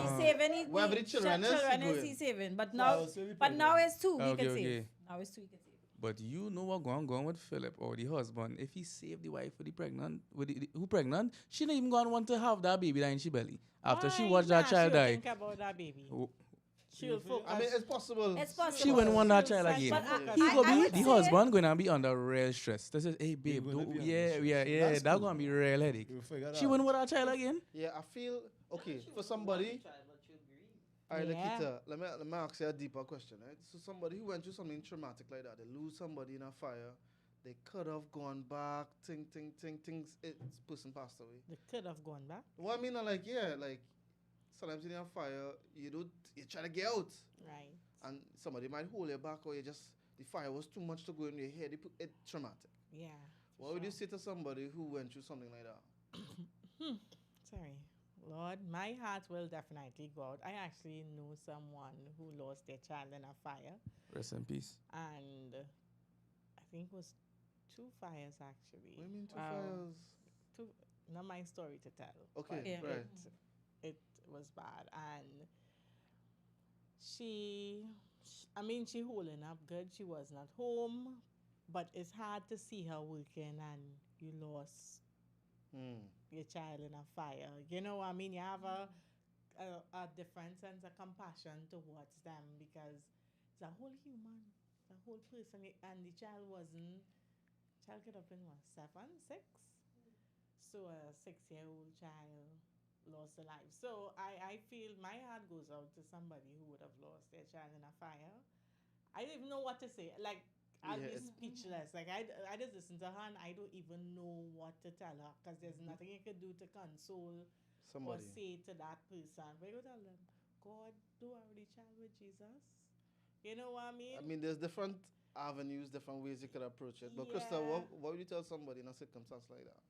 he's Ah. saving it. Wherever the children is, he going. He's saving. But So now, I'll save the but now pregnant. it's two. He Okay, can okay. save. Now it's two. He can save. But you know what going with Philip or the husband. If he saved the wife with the pregnant, who pregnant, she not even gonna want to have that baby that in she belly after she Why watched that not? child She'll die. think about that baby. Oh, She'll focus. I mean, it's possible. It's possible. She wouldn't want that She'll child sense again. But focus. He I gonna be would the say- husband gonna be under real stress. This is, hey babe, gonna be under yeah, stress. yeah, That's that cool. gonna be real headache. We'll figure She that wouldn't out. want that child again. Yeah, I feel okay for somebody. All right, Yeah. Nikita, let me ask you a deeper question, right? So somebody who went through something traumatic like that, they lose somebody in a fire, they could have gone back, things, it's person passed away. They could have gone back. What I mean, like, yeah, like sometimes in a fire, you try to get out, Right. and somebody might hold you back, or the fire was too much to go in your head. It's traumatic. Yeah. for What would you sure. say to somebody who went through something like that? Sorry. Lord, my heart will definitely go out. I actually knew someone who lost their child in a fire, Rest in peace. and I think it was 2 fires actually. What do you mean two Um, fires? Not my story to tell. Okay, but Yeah. right. It was bad, and she holding up good. She was not home, but it's hard to see her working, and you lost your child in a fire. You know what I mean? You have a different sense of compassion towards them because it's a whole human, it's a whole person, and the child could have been what, 7, 6? So a 6-year-old child lost their life. So I feel my heart goes out to somebody who would have lost their child in a fire. I don't even know what to say. Like, I'll be Yeah. speechless. Like, I just listen to her and I don't even know what to tell her because there's nothing you can do to console Somebody. or say to that person. But you tell them, God, do I really child with Jesus? You know what I mean? I mean, there's different avenues, different ways you could approach it. But Krista, Yeah. what would you tell somebody in a circumstance like that?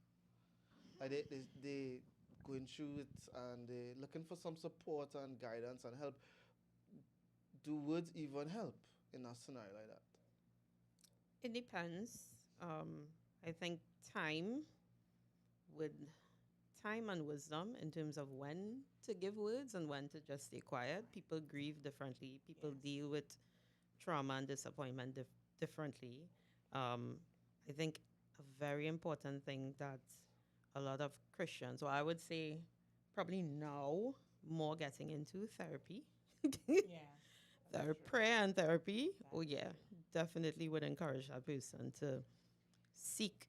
Like they going through it and they looking for some support and guidance and help. Do words even help in a scenario like that? It depends. I think time and wisdom in terms of when to give words and when to just stay quiet. People grieve differently. People deal with trauma and disappointment differently. I think a very important thing that a lot of Christians, or I would say probably now, more getting into therapy. Yeah. Prayer and therapy. Oh yeah, definitely would encourage that person to seek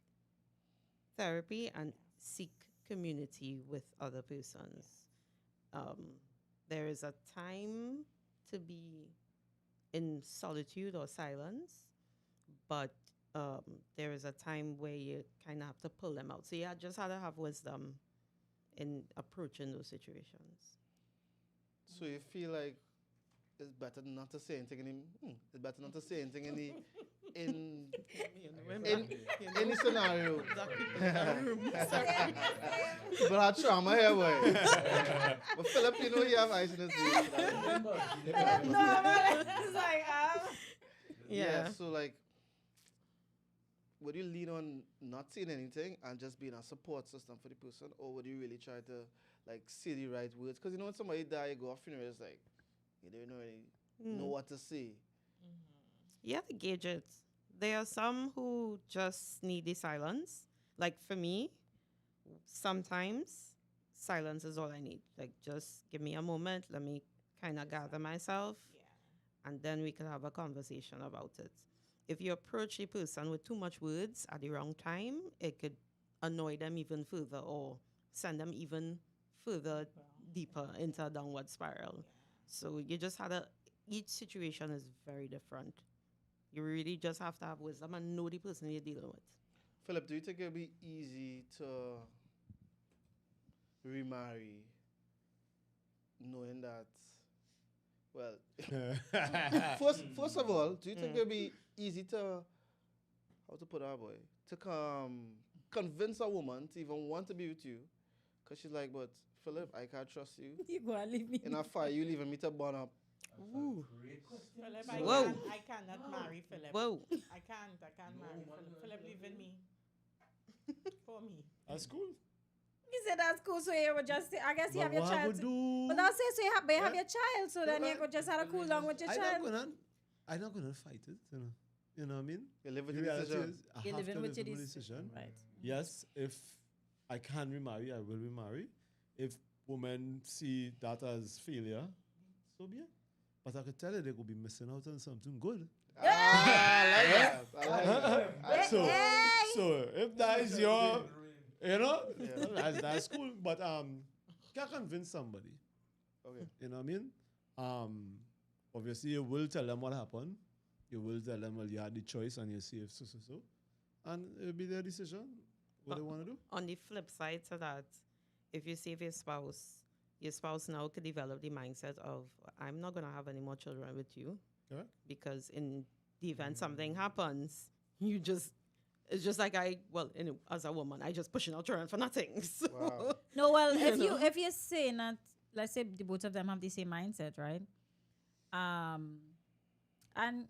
therapy and seek community with other persons. There is a time to be in solitude or silence, but there is a time where you kind of have to pull them out. So you just have to have wisdom in approaching those situations. So you feel like it's better not to say anything it's better not to say anything in the scenario. But I trauma here, boy. But Filipino, he have ice in his veins. It's like, Yeah. So like, would you lean on not saying anything and just being a support system for the person, or would you really try to like say the right words? Because you know when somebody die, you go off funeral, it's like you don't really know what to say. You have to gauge it. There are some who just need the silence. Like for me, sometimes silence is all I need. Like just give me a moment, let me kind of gather myself, and then we can have a conversation about it. If you approach a person with too much words at the wrong time, it could annoy them even further or send them even further deeper into a downward spiral. So you just had each situation is very different. You really just have to have wisdom and know the person you're dealing with. Philip, do you think it would be easy to remarry knowing that, well, first of all, do you think it would be easy to, how to put our boy, to convince a woman to even want to be with you? Because she's like, but Philip, I can't trust you. you go and leave me. In a fire, you leaving me to burn up. Ooh. Philip, Whoa. I cannot marry Philip. Whoa. I can't marry Philip. Philip leaving me. For me. That's cool. He said that's cool, so you would just say, I guess you have your what I child. would do? But I'll say, so you have Yeah. your child, so then you could just have a cool down with your child. I'm not gonna fight it. You know what I mean? You live with The the reality decision. is, I You're have living to with live your my decision. Right. Yes, if I can remarry, I will remarry. If women see that as failure, so be it. But I could tell you they could be missing out on something good. I like that. I like that. So if that is your, Yeah. that's cool. But can't convince somebody. Okay. You know what I mean? Obviously you will tell them what happened. You will tell them, well, you had the choice and you see if so. And it'll be their decision, what they want to do. On the flip side to that, if you save your spouse now could develop the mindset of, I'm not going to have any more children with you. Correct. Because in the event something happens, it's just like as a woman, I just pushing out children for nothing. So, Wow. No, well, You if you're saying that, let's say the both of them have the same mindset, right? And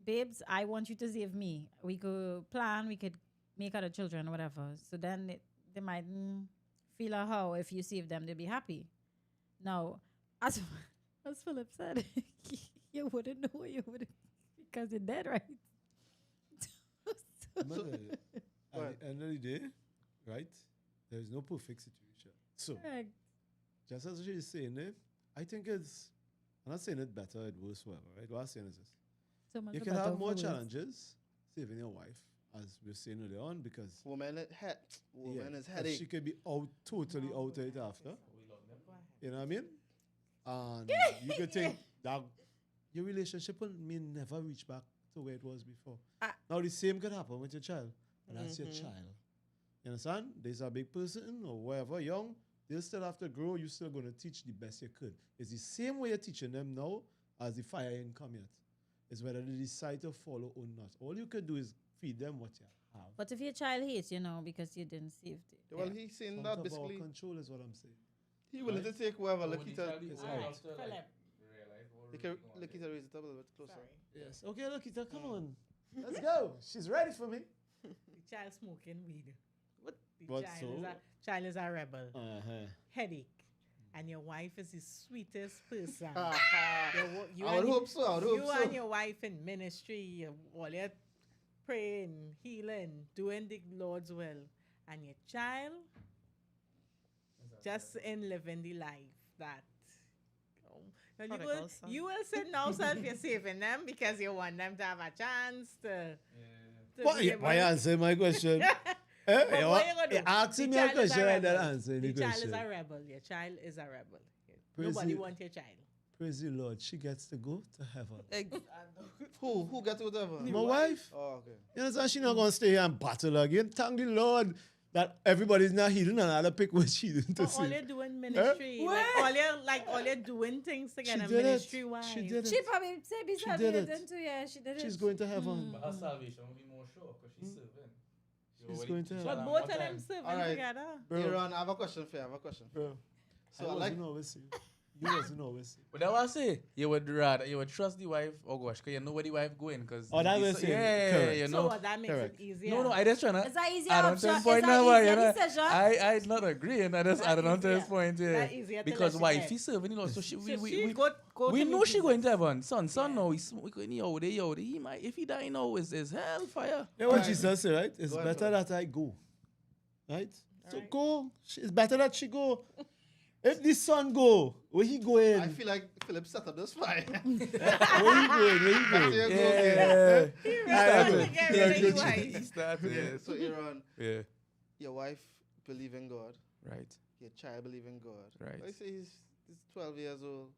babes, I want you to save me. We could plan, we could make other children, whatever. So then they might feel how if you save them, they'll be happy. Now, as Philip said, you wouldn't know, because you're dead, right? Remember, at the end of the day, right, there is no perfect situation. So, Correct. just as she's saying it, I think it's, I'm not saying it better, it worse, whatever, right? What I'm saying is this. So much You for can better have more words. challenges saving your wife, as we were saying earlier on, because Woman is because headache. she could be totally out of it after. You know what I mean? And you could think that your relationship may never reach back to where it was before. Now the same could happen with your child, and that's your child. You understand? There's a big person or whatever, young, they'll still have to grow. You're still going to teach the best you could. It's the same way you're teaching them now as the fire ain't come yet. It's whether they decide to follow or not. All you could do is feed them what you have. But if your child hates, because you didn't save it. Well, he's saying Out that of our basically control is what I'm saying. he willing to take whoever. Lakita, It's All right, out. Philip. Lakita raise it up a little bit closer. Sorry. Yes. Okay, Lakita, come on. Let's go. She's ready for me. The child smoking weed. What? The What child is a rebel. Uh-huh. Headache. And your wife is the sweetest person. You I would and hope so. I would hope you so. and your wife in ministry, all you're praying, healing, doing the Lord's will. And your child just in living the life that. Now Prodigal son. you will sit now, self, you're saving them because you want them to have a chance to Why be able- answer my question? But Eh, what you gonna do? asking The me a child is question, I don't rebel. answer any The child is question. a rebel. Your child is a rebel. Praise Nobody the- wants your child. Praise the Lord, she gets to go to heaven. Who gets whatever? My wife, Oh, okay. you understand? She's not going to stay here and battle again. Thank the Lord that everybody's not healing and I'll pick what she didn't But all see. you're doing ministry, all you're doing things together did it. ministry wise. She did She it. probably said She beside did me it. then too. Yeah, she did it. She's going to heaven. But her salvation will be more sure because she's serving. She's going to But heaven. both of them serving All right. together. Bro, Aaron, I have a question for you. I have a question for you. bro. So I I like. wasn't always you. You wasn't always you. But that what I say. You would trust the wife. Oh gosh, cause you know where the wife going. Cause Oh, that the- was it. yeah, Correct. you So know. what, that makes Correct. it easier. No, I just tryna. Is that easier add on option? to his Is point that now, but, easier you know, decision? I not agreeing. I just That add on to his easier. point here. That easier to Because let wife you is serving, you know. So she, So we she go we to know meet she going to Jesus. heaven. Son, Yeah. no, he's going yode. He might, if he die now, is hellfire. You know what Alright. Jesus said, right? It's Go ahead, better bro. that I go. Right? So Alright. go. It's better that she go. If the son go, where he going? I feel like Philip set up this fire. Where he going? Where he Back to going? your goal Yeah. game. Really get rid of you, Yeah. wife. Started. So Aaron, Yeah. your wife believe in God. Right. Your child believe in God. Right. I say he's 12 years old,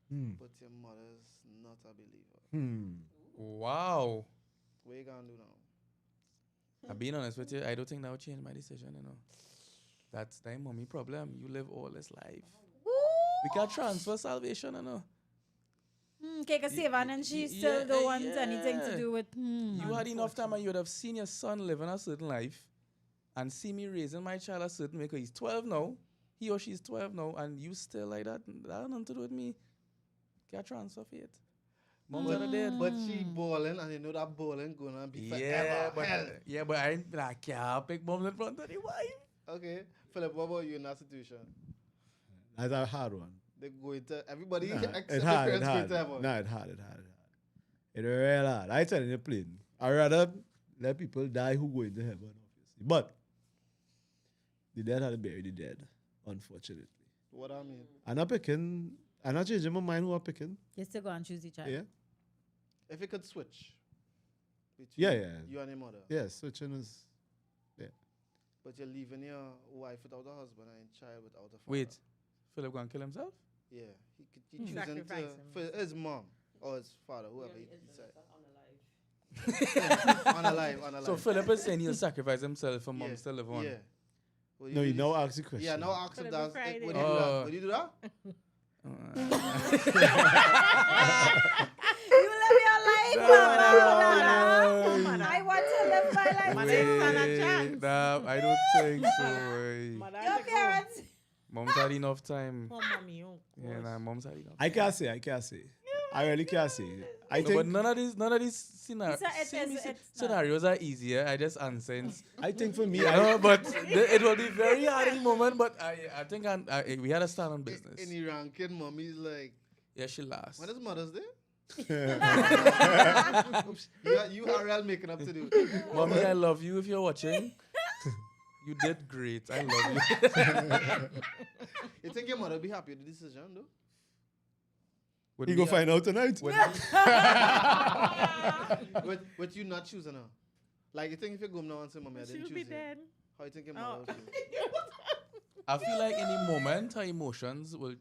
Hmm. but your mother's not a believer. Hmm. Wow. What you gonna do now? I'm being honest with you. I don't think that will change my decision. You know. That's the mommy problem. You live all this life. We can transfer salvation. You know. Okay, because Sivan and she still yeah, don't want anything to yeah. do with. You had enough time and you would have seen your son living a certain life and see me raising my child a certain way because he's 12 now. He or she's 12 now and you still like that. That has nothing to do with me. Can't transfer faith. Mom's But, are dead. but she balling, and you know that balling gonna be Yeah, forever. Hell. but I can't pick moms in front of the wife. Okay, Philip, what about you in that situation? That's a hard one. They go into everybody Nah, except it the hard, it parents go hard. into heaven. Nah, it hard. It real hard. I tell you the plain. I rather let people die who go into heaven, obviously. But the dead had to bury the dead, unfortunately. What I mean? I'm not picking. I'm not changing my mind who I'm picking. You still go and choose each other. Yeah. If you could switch between Yeah. you and your mother, Yeah, switching is. but you're leaving your wife without a husband and your child without a father. Wait, Philip going to kill himself? Yeah, he choosing Sacrifice him. for his mom or his father, whoever he said. On a life. So Philip is saying he'll sacrifice himself for Yeah, moms to live on. Yeah. Well, No, you just- now ask the question. Yeah, now ask him Philip that. Friday. Would you do that? Oh. Would you do that? You live your life, Mama. I want to live my life. Mother ain't stand a chance. Nah, I don't think so. Mother Your has to go. parents. Mom's had enough time. Oh, mommy, oh, Yeah, gosh. nah, mom's had enough. I can't say. I really can't say. I No, think. but none of these scenarios are easier. I just answer. I think for me, No, but it will be very hard in the moment. But I think we had to stand on business. In the ranking, mommy's like, Yeah, she last. when is Mother's Day? Oops, you are real making up to do. Mommy, I love you if you're watching. You did great. I love you. You think your mother be happy with the decision, though? Would we we go find out tonight. would with you not choosing her. Like, you think if you go now and say, Mommy, I didn't She'll choose be you. dead. How you think your Oh. mother will feel? I feel like in the moment her emotions will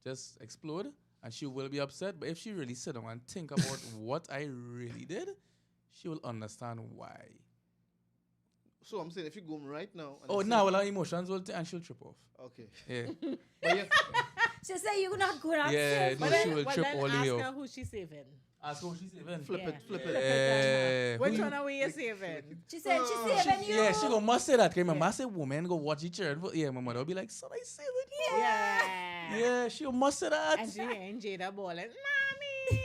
just explode and she will be upset. But if she really sit down and think about what I really did, she will understand why. So I'm saying if you go right now. And Oh, you now say- well, her emotions will and she'll trip off. Okay. Yeah. But you, She say you're not good at Yeah, safe. no, But she will then trip all the way ask her off. who she saving. Ask her what she's even. flip Yeah. it, flip Yeah. it. Yeah. Which Who one you- are we saving? She said she's saving you. Yeah, she go must say that. Cause my must say woman go watch each other. Yeah, my mother will be like, son, I saving you. Yeah. Yeah, she must say that. And she and Jada balling, Mommy.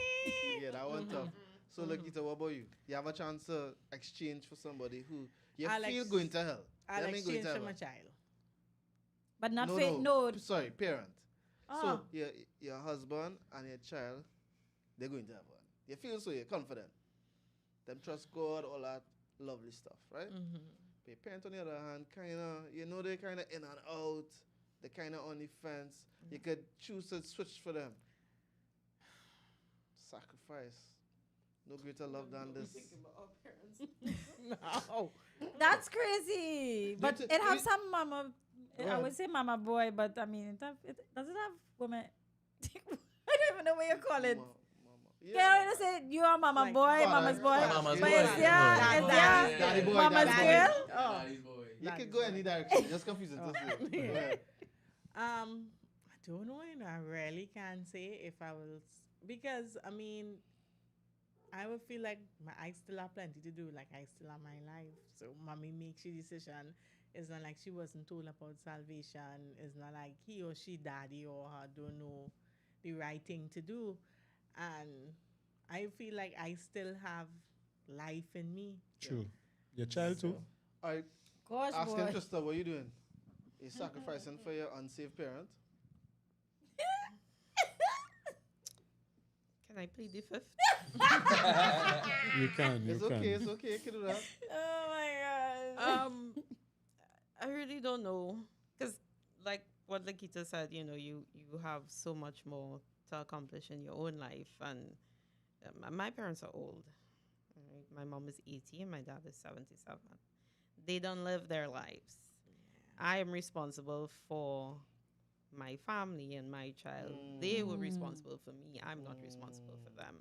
Yeah, that one tough. So, look, Ita, what about you? You have a chance to exchange for somebody who you I'll feel ex- going to hell. I'll Them ain't going exchange to for my heaven. child. But not No, faith. no. No. Sorry, parent. Oh. So, your husband and your child, they're going to heaven. You feel so, you're confident. Them trust God, all that lovely stuff, right? Mm-hmm. But your parent, on the other hand, kind of, you know, they're kind of in and out. They're kind of on the fence. You could choose to switch for them. Sacrifice. No greater love than this. No. That's crazy. But thi- it do have you- some mama. Go I ahead. would say mama boy, but I mean, does it have women? I don't even know what you call it. Yeah. Yeah, you say you are mama Like boy, father- mama's boy. Mama's But boy. it's yeah, it's Daddy- yeah, Daddy boy, mama's daddy girl. boy. Oh. Daddy's boy. You That could is go right. any direction. Just confusing Oh. to see. Yeah. I don't know. I really can't say if I will, because I mean, I would feel like I still have plenty to do. Like I still have my life. So mommy makes your decision. It's not like she wasn't told about salvation. It's not like he or she, daddy or her, don't know the right thing to do. And I feel like I still have life in me. True. Your child too. All right. Gosh, Asking boy. Krista, what you doing? You sacrificing for your unsaved parent? Can I plead the fifth? You can. You It's can. okay. It's okay. You can do that. Oh my god. I really don't know, because like what Lakita said, you know, you have so much more to accomplish in your own life, and my parents are old. Right? My mom is 80 and my dad is 77. They don't live their lives. I am responsible for my family and my child. They were responsible for me. I'm not responsible for them.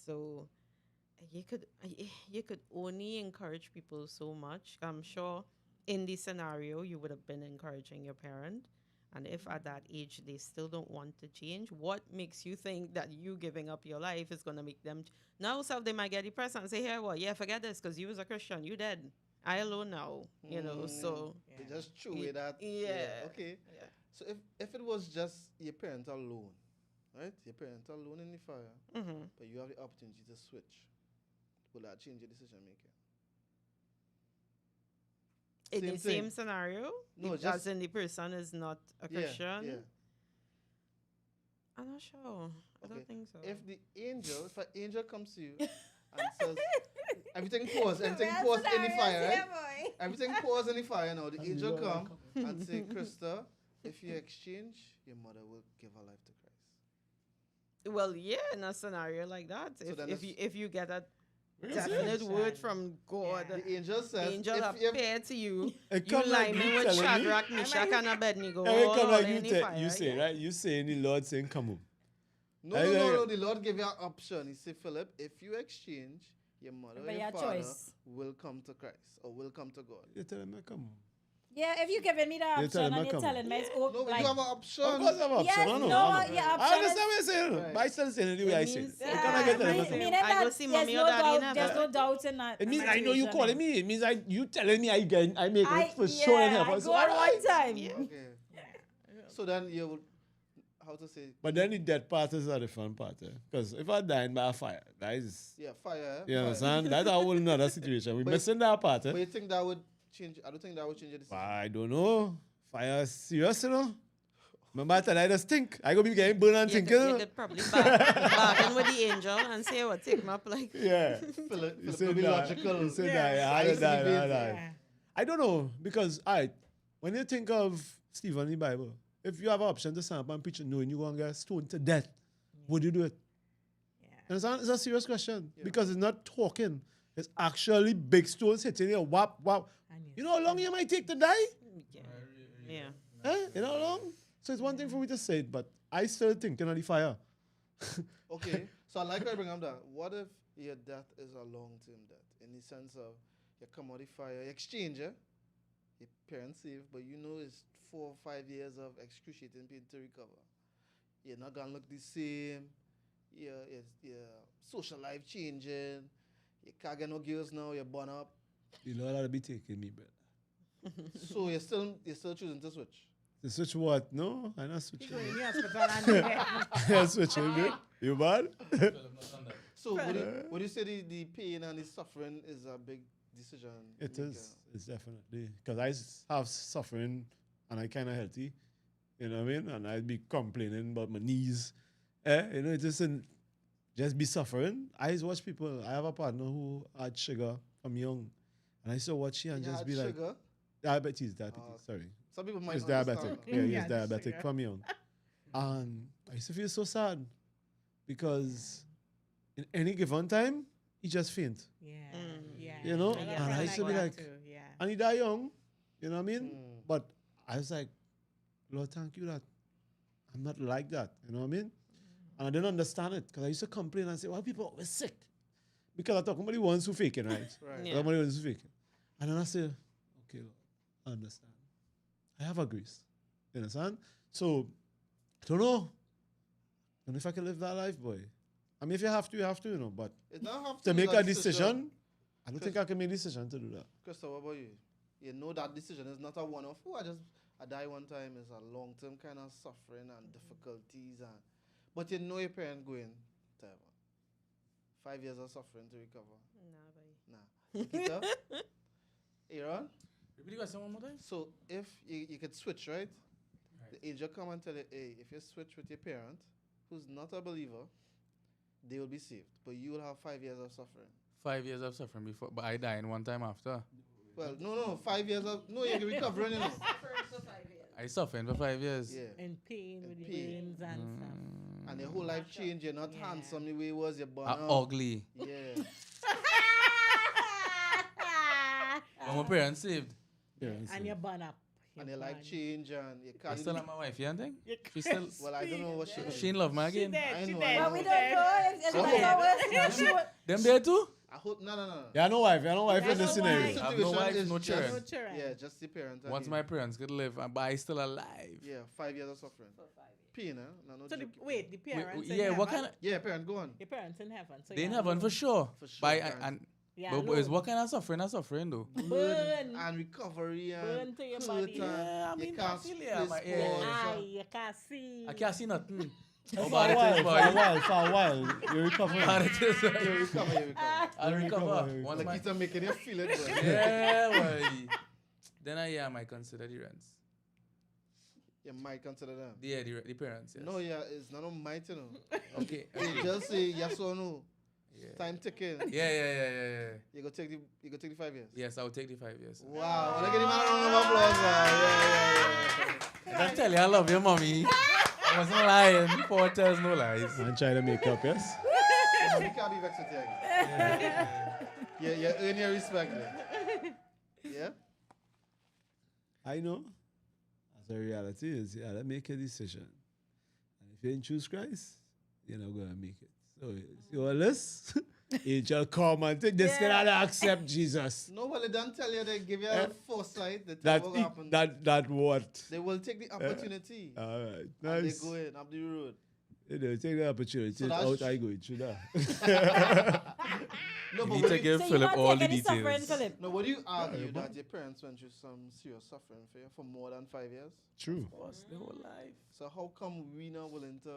So you could only encourage people so much. I'm sure in this scenario you would have been encouraging your parent, and if at that age they still don't want to change, what makes you think that you giving up your life is going to make them now? So they might get depressed and say, "Hey, well, yeah, forget this, because you was a Christian, you dead. I alone now." You know, so They just chew Ye- away that. yeah. Okay. yeah. So if it was just your parent alone, right? Your parent alone in the fire, Mm-hmm. but you have the opportunity to switch, will that change your decision making? In Same the thing. same scenario, No, if just- as in the person is not a Yeah, Christian. yeah. I'm not sure. I Okay. don't think so. If an angel comes to you and says, everything pause in the fire, right? Everything pause in the fire now. The angel come and say, Krista, if you exchange, your mother will give her life to Christ. Well, yeah, in a scenario like that, So then if you get a Yes, definite yes. word from God, Yeah. The angel the says, angel if appear to you, It you come like line you with telling me. Shadrach, Meshach, and Abednego. It all come like in you, the fire, you say, yeah. right? You say the Lord saying, come on. no, the Lord gave you an option. He said, Philip, if you exchange, your mother But or your your father choice. will come to Christ or will come to God. You tell him, come on. Yeah, if you giving me the You tell option him, and you're come. telling me it's oh, No, but like, you have an option. Of course, I have option. yes, I know. no, I know. your I option understand is, what you're saying. Right. But I still saying the way It I say. means- You Yeah, cannot get I them. mean- meaning I go that see there's mommy no or daddy doubt, in there's heaven. no doubt in that. It means I know you situation. calling me. It means you telling me I make I, it for sure in yeah, heaven. I So go on alright. one time. Yeah. Okay. So then you would, how to say, But then the dead part is a different part. Because if I die by a fire, that is, yeah, fire. you fire. understand? That's a whole nother situation. We're But- missing that part. But you think that would change? I don't think that would change your decision. I don't know. Fire is serious, you know? Remember I tell you, I just think. I go be getting burned and You thinking. could, you could probably bargain with the angel and say, "What, take me up like." Yeah. Philip, You Philip said will be that. logical. You said Yeah. that. Yeah, I I used did to be that. busy. Yeah. I don't know, because when you think of Stephen in the Bible, if you have an option to stand up and preach knowing you're going to get stoned to death, would you do it? Yeah. Understand? It's a serious question Yeah. because it's not talking. It's actually big stones hitting you. Whap, whap. And You know how long you might take to die? Yeah. Yeah. Eh? You know how long? So it's one thing for me to say it, but I still think the fire. Okay, so I like how you bring up that. What if your death is a long-term death, in the sense of you come out the fire, you exchange, your parents save, but you know it's 4 or 5 years of excruciating pain to recover. You're not gonna look the same. Your social life changing. You can't get no girls now. You're born up, The Lord will be taking me, but so you're still choosing to switch. to switch what? No, I'm not You switching. go in the hospital and you get- I'm not switching. Bro. You bad? So would you say the pain and the suffering is a big decision? It maker? is. It's definitely. Because I have suffering and I kind of healthy. You know what I mean? And I'd be complaining about my knees. You know, it isn't just be suffering. I used to watch people. I have a partner who had sugar from young. And I used to watch her and You just had be like, sugar? diabetes, Oh, sorry. Some people might He's understand diabetic. that. Yeah, he's Yeah, diabetic sugar. from young. And I used to feel so sad because in any given time, he just faint. Yeah. Mm. Yeah. You know, I got and friends I used to be that like- too, yeah. And he died young, you know what I mean? Mm. But I was like, Lord, thank you that I'm not like that, you know what I mean? And I didn't understand it because I used to complain and say, why people always sick? Because I'm talking about the ones who faking, right? Right. Yeah. Somebody who faking. And then I say, okay, Lord, I understand. I have a grace. You understand? So, I don't know. I don't know if I can live that life, boy. I mean, if you have to, you have to, you know. But It's not have to be make that a decision, I don't Cause- think I can make a decision to do that. Christopher, what about you? You know that decision is not a one-off. Oh, I die one time is a long-term kind of suffering and difficulties, but you know your parent going to heaven. 5 years of suffering to recover. Nah. Peter, Aaron. Repeat the question one more time. So if you could switch, right? The angel come and tell you, hey, if you switch with your parent, who's not a believer, they will be saved, but you will have 5 years of suffering. 5 years of suffering before, but I die in one time after. Well, no, 5 years of you can recover, you know. I suffered for 5 years. Yeah. In pain In with the pain. burns and stuff. And your whole life change. You're not Yeah. handsome the way you was. You're born Ugly. Yeah. But my parents saved. Yeah, And you're burn up. And your life change and you I can't. still have my wife, you think? You She still, Well, I don't know what she. she in love me She again. dead. I She know, dead. I But we know. don't know if So- it's always she would- Them there too? I hope no. Yeah, no wife in Yeah, this no scenario. wife. I have no Situation wife, is no just- children. No children. Yeah, just the parents. and Once you. my parents could live, but I still alive. Yeah, 5 years of suffering. Pain, eh? No, So the, joke. wait, the parents in Yeah, heaven? what kind of... Yeah, parent, go on. The parents in heaven. So They in you're heaven for alone. sure. For sure, But parents. and Yeah, but boys, alone. what kind of suffering though? Burn. And recovery and Burn to your hurt body. and Yeah, I you mean, can't I feel split yeah, my- yeah. sports, Eye, you can't see. I can't see nothing. For How a bad it is, while, boy. for a while, you recover. How bad it is, You boy. recover. I'll You recover. recover. Once my... Nikita making you feel it, boy. Yeah, boy. Then I might consider the rents. You might consider them. Yeah, the parents, yes. No, yeah, it's not on might, you know. Okay. They just say yes or no. Yeah. Time ticking. Yeah. You go take the 5 years. Yes, I'll take the 5 years. Wow, look at the man a round of applause. Yeah. I tell you, I love your mommy. I wasn't lying. 4 tells no lies. And try to make up, yes? You can't be vexed with you again. Yeah, you earn your respect. Yeah? I know. As the reality is, you gotta make a decision. And if you didn't choose Christ, you're not gonna make it. So it's your list. Angel come and take this Yeah. and accept Jesus. No, well, they don't tell you, they give you Eh, a foresight. They tell That you what happen. that what? They will take the opportunity. All right, and nice. they go in up the road. You know, take the opportunity. So It's that's out, tr- I go through that. You No, but need when to you, give So you Philip not all take the any suffering, details. Philip? no, would you argue that your parents went through some serious suffering for you for more than 5 years? True. Of course, the whole life. So how come we not willing to?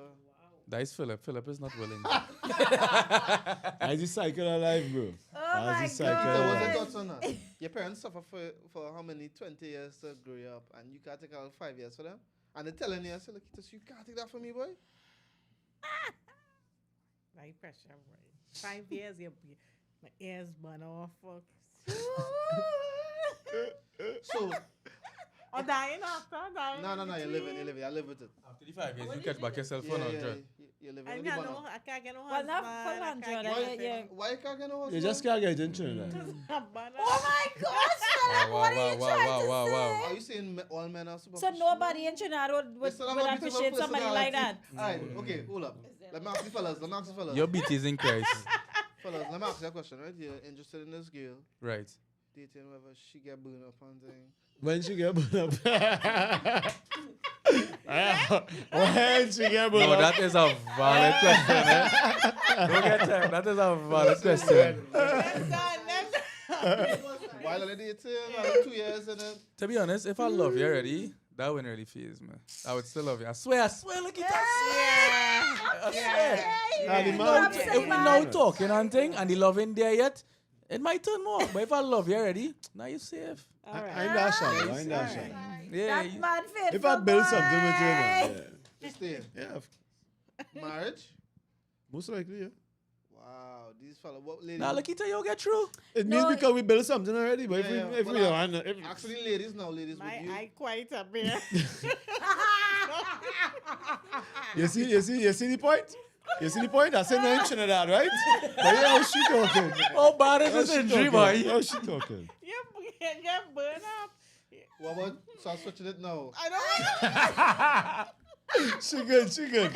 That is Philip. Philip is not willing. That's the cycle of life, bro. Oh That's the my cycle So of what's life. your thoughts on that? Your parents suffer for how many 20 years to grow you up, and you can't take out 5 years for them, and they're telling you, I say, look, you can't take that from me, boy. High pressure, boy. 5 years, my ears burn off. So Or dying after, dying. no, in you're between. living. I live with it. After the 5 years, you catch back yourself Yeah, for yeah, 100. you're living. I with can't the no, banner. I can't get no Well, not husband. for I can't 100, get I Why, get- yeah. why you can't get no husband? You just can't get into that. Oh my gosh, Philip, what are you trying to say? Are you saying all men are So superficial? nobody in Trinidad would They still have would a beautiful appreciate somebody like that. Alright, okay, hold up. Let me ask the fellas. Your beat is in Christ. Fellas, let me ask you a question, right? You're interested in this girl, Right. dating whether she get burned up and thing. When she get put up. When she get put No, up. that is a valid question. Eh? Don't get time. That is a valid question. While they're dating, like 2 years and then. To be honest, if I love you already, that wouldn't really phase me. I would still love you. I swear, look at that. I swear. Nah, the If man- we now talking and thing and the loving there yet, it might turn more. But if I love you already, now you're safe. I ain't that shallow. I ain't that shallow. Yeah. That man faithful If I build boy. something with you, man, You stay. yeah, Marriage? most likely, yeah. Wow, these fellas, what ladies? Now, Lakita, you'll get through. It means No, because we built something already, but Yeah, if but we don't, if, Actually, ladies, ladies, My would you? eye quite a bit. you see the point? You see the point? I said no in Trinidad, right? But yeah, how she talking? Oh, bad is How this she injury, talking? boy. How she talking? You get burned up. What about, so I'm switching it now. I don't She good, she good.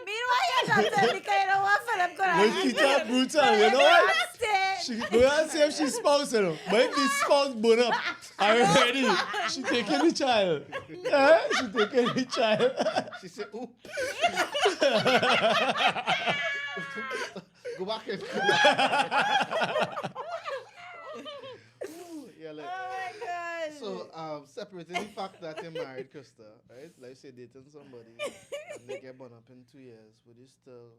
Meanwhile, you're not telling because you know what Philip could When have she talk brutal, you know what? She Stay. go and see if she spouse, you know. But if the spouse burn up already, she taking the child. She taking the child. She said, ooh. Go back in. Yeah, like, Oh my God. so separating the fact that you're married, Krista, right? Like say dating somebody and they get born up in 2 years, would you still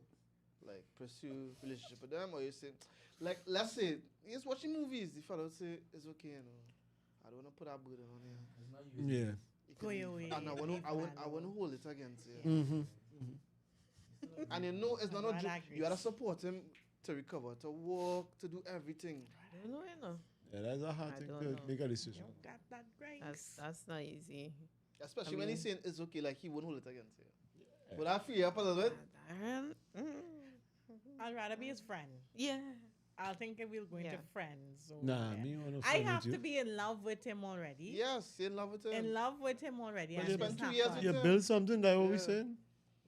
like pursue relationship with them, or you say, like, let's say he's watching movies, the fellow say it's okay, you know, I don't want to put that burden on you. Yeah. You Go can your leave. way, And I leave want that to alone. hold it against you. Mm-hmm. And you know, it's not Man a joke. You agrees. gotta support him to recover, to work, to do everything. I don't know, you know. Yeah, that's a hard I thing don't to know. make a decision. You got that grace. That's not easy. Especially I when he's mean- saying it's okay, like he won't hold it against you. Would that free you up a little bit? I'd rather be his friend. Yeah. I think if we'll go into Yeah. friends. So Nah, yeah. me want to I friend have with you. to be in love with him already. Yes, you're in love with him. In love with him already. But and you spent it's 2 not years fun. with You him. build something, that what we Yeah. saying?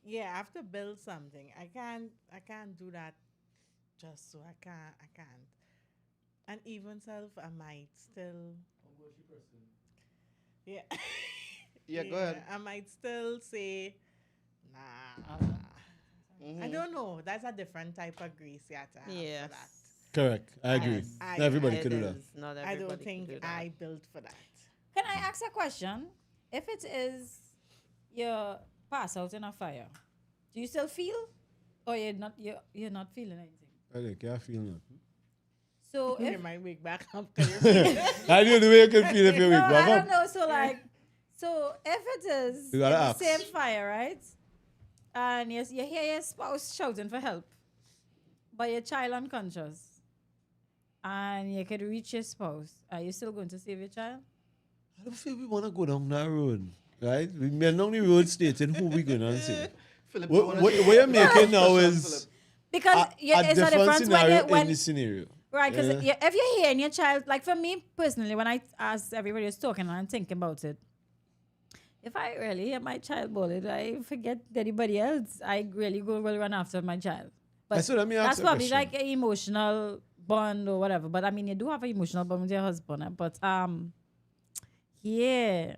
Yeah, I have to build something. I can't do that just so. I can't. And even self, I might still. Yeah. Yeah, go ahead. I might still say, nah. Mhm. I don't know. That's a different type of grace you have to have Yes. for that. Correct. I agree. Yes. Not everybody It can do that. is. Not I everybody don't can think do that. I built for that. Can I ask a question? If it is you pass out in a fire, do you still feel, or you're not feeling anything? I think I feel nothing. So You if might wake back up. 'cause you're feeling- I know the way you can feel if you no, wake I back don't up. know. So like, so if it is You in gotta the ask. same fire, right? And yes, you hear your spouse shouting for help, but your child unconscious, and you could reach your spouse. Are you still going to save your child? I don't feel we want to go down that road, right? We men on the road stating who we going to say. Philip, What, you wanna what, share- what you're making now Question, is Philip. Because a it's a different difference scenario when in the scenario. right, because Yeah. if you're hearing your child, like for me personally, when I ask everybody who's talking and I'm thinking about it, if I really hear my child bullied, I forget anybody else. I really will run after my child. But So let me ask that's you a probably question. like an emotional bond or whatever. But I mean, you do have an emotional bond with your husband. But yeah.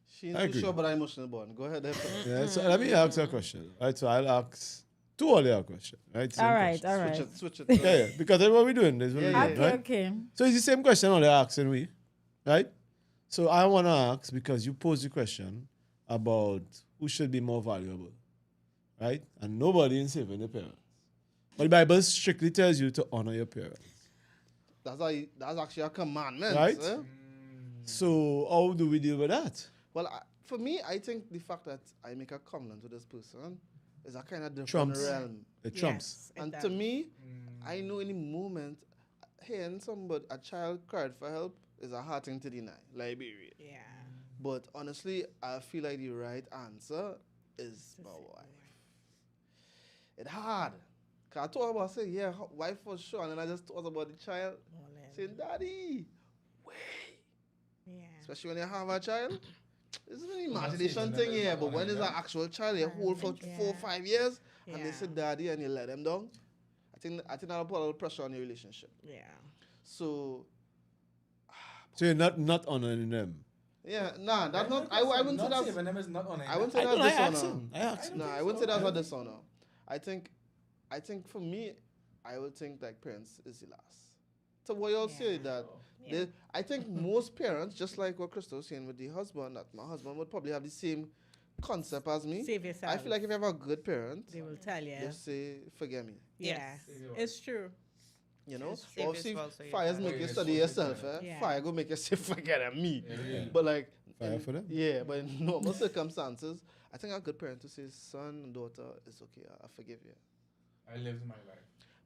She ain't I too agree. sure about her emotional bond. Go ahead, Philip. Yeah, so let me ask you a question. Right, so I'll ask two other questions. Right? Same All right, question. all right. Switch it. Yeah, yeah, because that's what we're doing. That's what Yeah, we're yeah. doing, Okay, right? okay. So it's the same question only asking we, right? So I want to ask, because you posed the question about who should be more valuable, right? And nobody in saving the parents. But the Bible strictly tells you to honor your parents, That's actually a commandment. right? eh? So how do we deal with that? Well, for me, I think the fact that I make a covenant with this person is a kind of different Trumps. realm. It trumps. Yes, it And to does. me, I know in the moment, hearing somebody, a child cried for help is a hard thing to deny. Liberia. Yeah. But honestly, I feel like the right answer is my wife. It's hard. Cause I thought about saying, yeah, wife for sure. And then I just thought about the child All in. saying, Daddy, Yeah. especially when you have a child. This is an Well, imagination that's thing it. here, but when it's an Yeah. actual child, you hold for Yeah. 4 or 5 years, and they Yeah. say daddy and you let them down. I think that'll put a little pressure on your relationship. Yeah. So So you're not honoring them. yeah, nah, that's not. I wouldn't say that's. saving them is not honoring I wouldn't them. say that's asked dishonor. him. I asked him. No, I wouldn't say that's a dishonor. I think for me, I would think like parents is the last. So what y'all say that I think most parents, just like what Crystal was saying with the husband, that my husband would probably have the same concept as me. Save yourself. I feel like if you have a good parent, they will tell you. just say forget me. Yeah. Save your It's true. You know, Save your obviously spouse or your fires child. make you Yeah, study yeah, yourself. Eh? yeah. Fire go make you say forget me. Yeah. But like Fire in- for them. Yeah, but in normal circumstances, I think a good parent to say son and daughter, it's okay, I forgive you. I lived my life.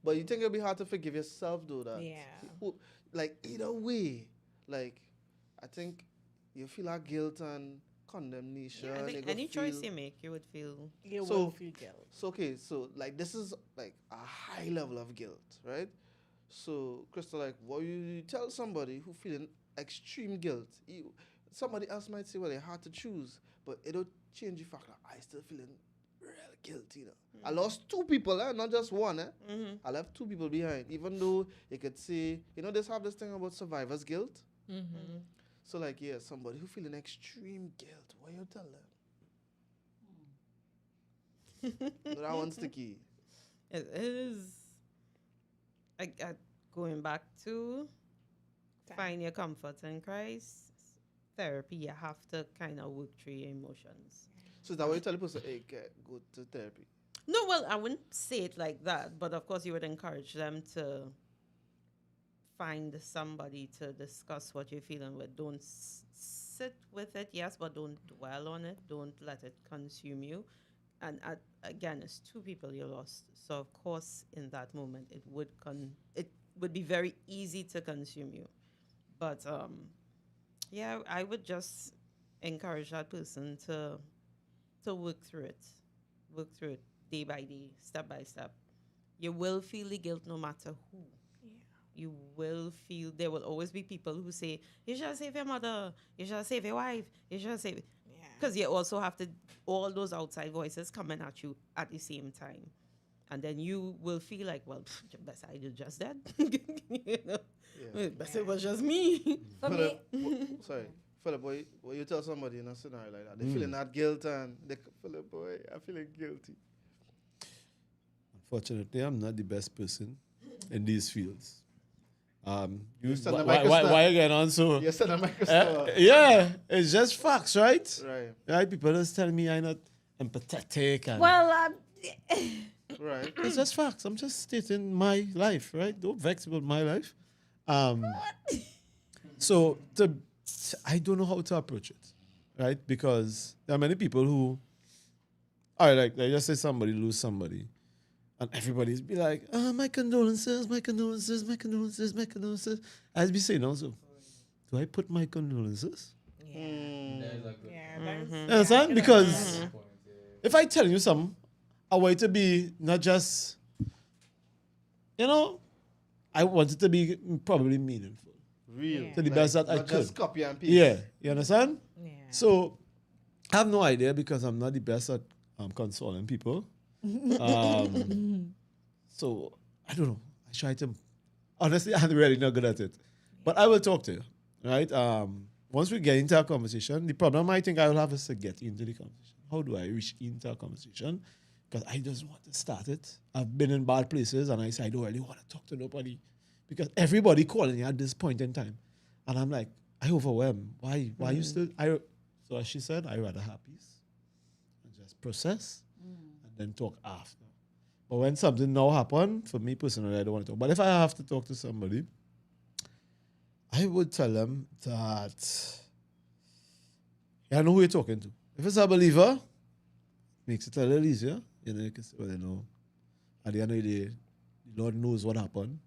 But you think it'll be hard to forgive yourself though that Yeah. like either way, like I think you feel that guilt and condemnation. Yeah, I you think go any choice feel- you make, you would feel. You So- will feel guilt. So okay, so like this is like a high level of guilt, right? So Crystal, like, what you tell somebody who feeling extreme guilt, somebody else might say, well, they hard to choose, but it'll change the fact that I still feeling real guilty. You know? I lost two people, not just one. I left two people behind, even though you could say, they have this thing about survivor's guilt. Mm-hmm. So like, yeah, somebody who feeling extreme guilt, what you tell them? That one's the key. It is. Going back to find your comfort in Christ. Therapy, you have to kind of work through your emotions. So is that what you tell the person, hey, go to therapy? No, well, I wouldn't say it like that, but of course, you would encourage them to find somebody to discuss what you're feeling with. Don't sit with it, yes, but don't dwell on it. Don't let it consume you. And again, it's two people you lost, so of course, in that moment, it would be very easy to consume you. But yeah, I would just encourage that person to work through it day by day, step by step. You will feel the guilt no matter who. You will feel, there will always be people who say, you should save your mother, you should save your wife, you should save. Because you also have to, all those outside voices coming at you at the same time. And then you will feel like, well, best I did just that. Best it was just me. For me, Sorry. Philip, boy, when you tell somebody in a scenario like that, they feeling that guilt and they Philip, boy, I'm feeling guilty. Unfortunately, I'm not the best person in these fields. send them Why back a why again on so? Yes, send a microphone. Yeah, it's just facts, right? Right, Right? People just tell me I'm not empathetic and well, right. it's just facts. I'm just stating my life, right? Don't vex about my life. So I don't know how to approach it, right? Because there are many people who, all right, like just say somebody lose somebody, and everybody's be like, my condolences, my condolences, my condolences, my condolences. I'd be saying also, do I put my condolences? Yeah, that's, You understand? Because if I tell you something, I want it to be not just, I want it to be probably meaningful Real. to the best that I Not could. just copy and paste. Yeah, you understand? yeah. So I have no idea because I'm not the best at consoling people. So I don't know. I try to, honestly, I'm really not good at it. But I will talk to you, right? Once we get into a conversation, the problem I think I will have is to get into the conversation. How do I reach into a conversation? Because I just want to start it. I've been in bad places and I say I don't really want to talk to nobody because everybody calling me at this point in time. And I'm like, I overwhelmed. Why you still? So as she said, I rather have peace and just process and then talk after. But when something now happen, for me personally, I don't want to talk. But if I have to talk to somebody, I would tell them that I know who you're talking to. If it's a believer, makes it a little easier. You can say, well, at the end of the day, the Lord knows what happened.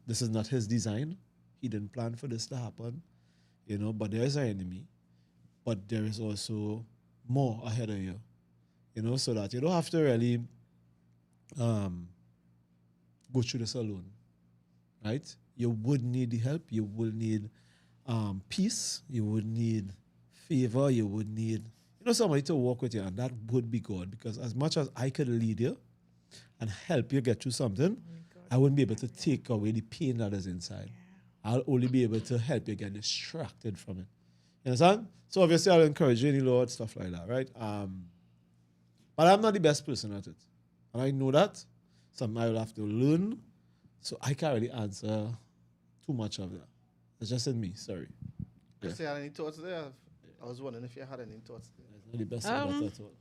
This is not his design. He didn't plan for this to happen. But there is an enemy. But there is also more ahead of you. So that you don't have to really go through this alone. Right? You would need the help. You will need peace. You would need favor. You would need somebody to walk with you, and that would be God. Because as much as I could lead you and help you get through something, I wouldn't be able to take away the pain that is inside. I'll only be able to help you get distracted from it. You understand? So obviously I'll encourage you in the Lord, stuff like that, right? But I'm not the best person at it. And I know that. Something I will have to learn. So I can't really answer too much of that. It's just in me, sorry. Chris, you had any thoughts there? I was wondering if you had any thoughts there. It's not the best at that at all.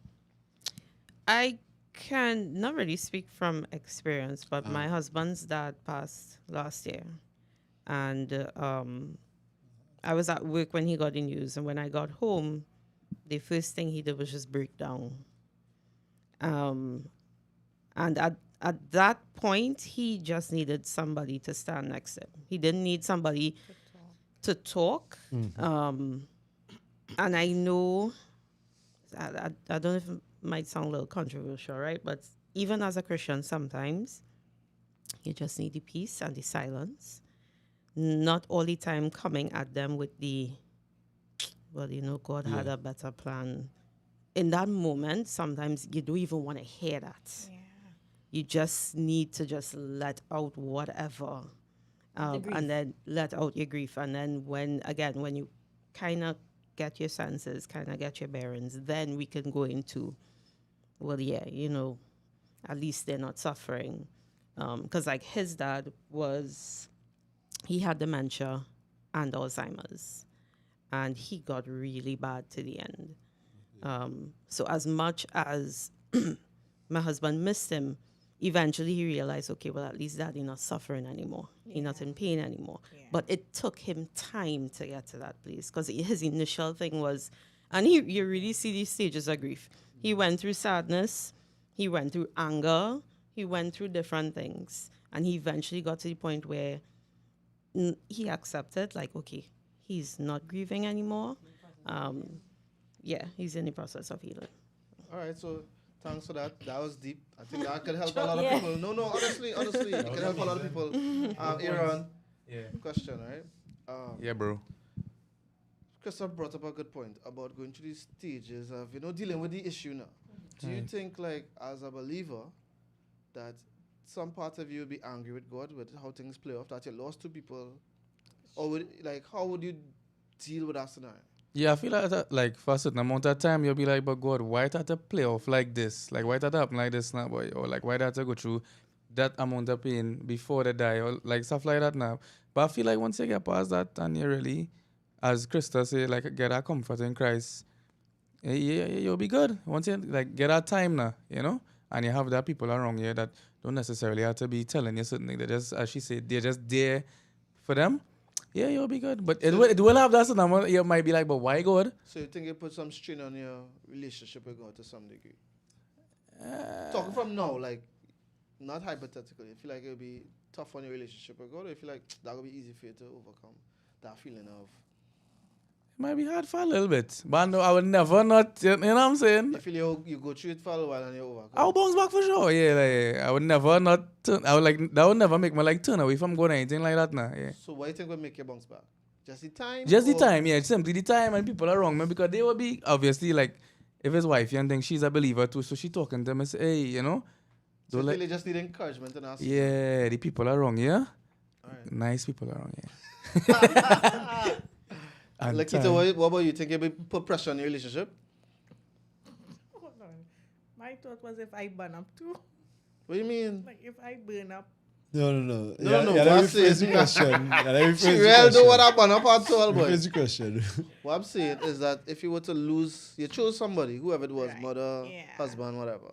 I can not really speak from experience, but my husband's dad passed last year. And I was at work when he got the news. And when I got home, the first thing he did was just break down. And at that point, he just needed somebody to stand next to him. He didn't need somebody to talk. And I know, I don't know if it might sound a little controversial, right? But even as a Christian, sometimes you just need the peace and the silence. Not all the time coming at them with the, well, God had Yeah. a better plan. In that moment, sometimes you don't even want to hear that. Yeah. You just need to just let out whatever, grief. and then let out your grief. And then when you kind of get your senses, kind of get your bearings, then we can go into, well, yeah, at least they're not suffering. Because like his dad he had dementia and Alzheimer's, and he got really bad to the end. So as much as my husband missed him, eventually he realized, okay, well, at least daddy not suffering anymore. He not in pain anymore. Yeah. But it took him time to get to that place, because his initial thing was, and you really see these stages of grief. He went through sadness, he went through anger, he went through different things. And he eventually got to the point where he accepted, like, okay, he's not grieving anymore. Yeah, he's in the process of healing. All right, so thanks for that. That was deep. I think that could help a lot of Yeah. people. No, honestly, it could help a lot of people. Aaron, Yeah. question, right? Yeah, bro. Christoph brought up a good point about going through these stages of, dealing with the issue now. Do you Right. think, like, as a believer, that some part of you would be angry with God with how things play off, that you lost two people? Or, how would you deal with that scenario? Yeah, I feel like for a certain amount of time, you'll be like, but God, why did to play off like this? Like, why did that happen like this now, boy? Or like, why did to go through that amount of pain before they die? Or like stuff like that now. But I feel like once you get past that and you really, as Krista say, like, get that comfort in Christ, you'll be good. Once you, like, get that time now, and you have that people around you that don't necessarily have to be telling you certain things. They just, as she said, they're just there for them. Yeah, you'll be good. But it will have that certain amount. You might be like, but why God? So you think it put some strain on your relationship with God to some degree? Talking from now, like, not hypothetically. You feel like it would be tough on your relationship with God, or you feel like that would be easy for you to overcome that feeling of... It might be hard for a little bit. But no, I would never not, you know what I'm saying? You feel you go through it for a while and you overcome. I'll bounce back for sure. Yeah, like, I would never not turn, that would never make me like turn away from going or anything like that now. Yeah. So what do you think will make you bounce back? Just the time? Just the or- time, yeah. Simply the time and people around me, because they will be obviously like, if his wife and think she's a believer too, so she talking to me, say, hey, So don't you let, feel you just need encouragement and ask. yeah, the people around, yeah. Alright. Nice people around, yeah. And Lakita, time. what about you? Think it will put pressure on your relationship? Hold on. My thought was if I burn up too. What do you mean? Like if I burn up. No. No, Yeah, no, yeah, let me what's phrase it? the question. Yeah, let me She phrase the really do question. what happened up at all, boy. Rephrase the question. What I'm saying is that if you were to lose, you chose somebody, whoever it was, Right. mother, Yeah. husband, whatever,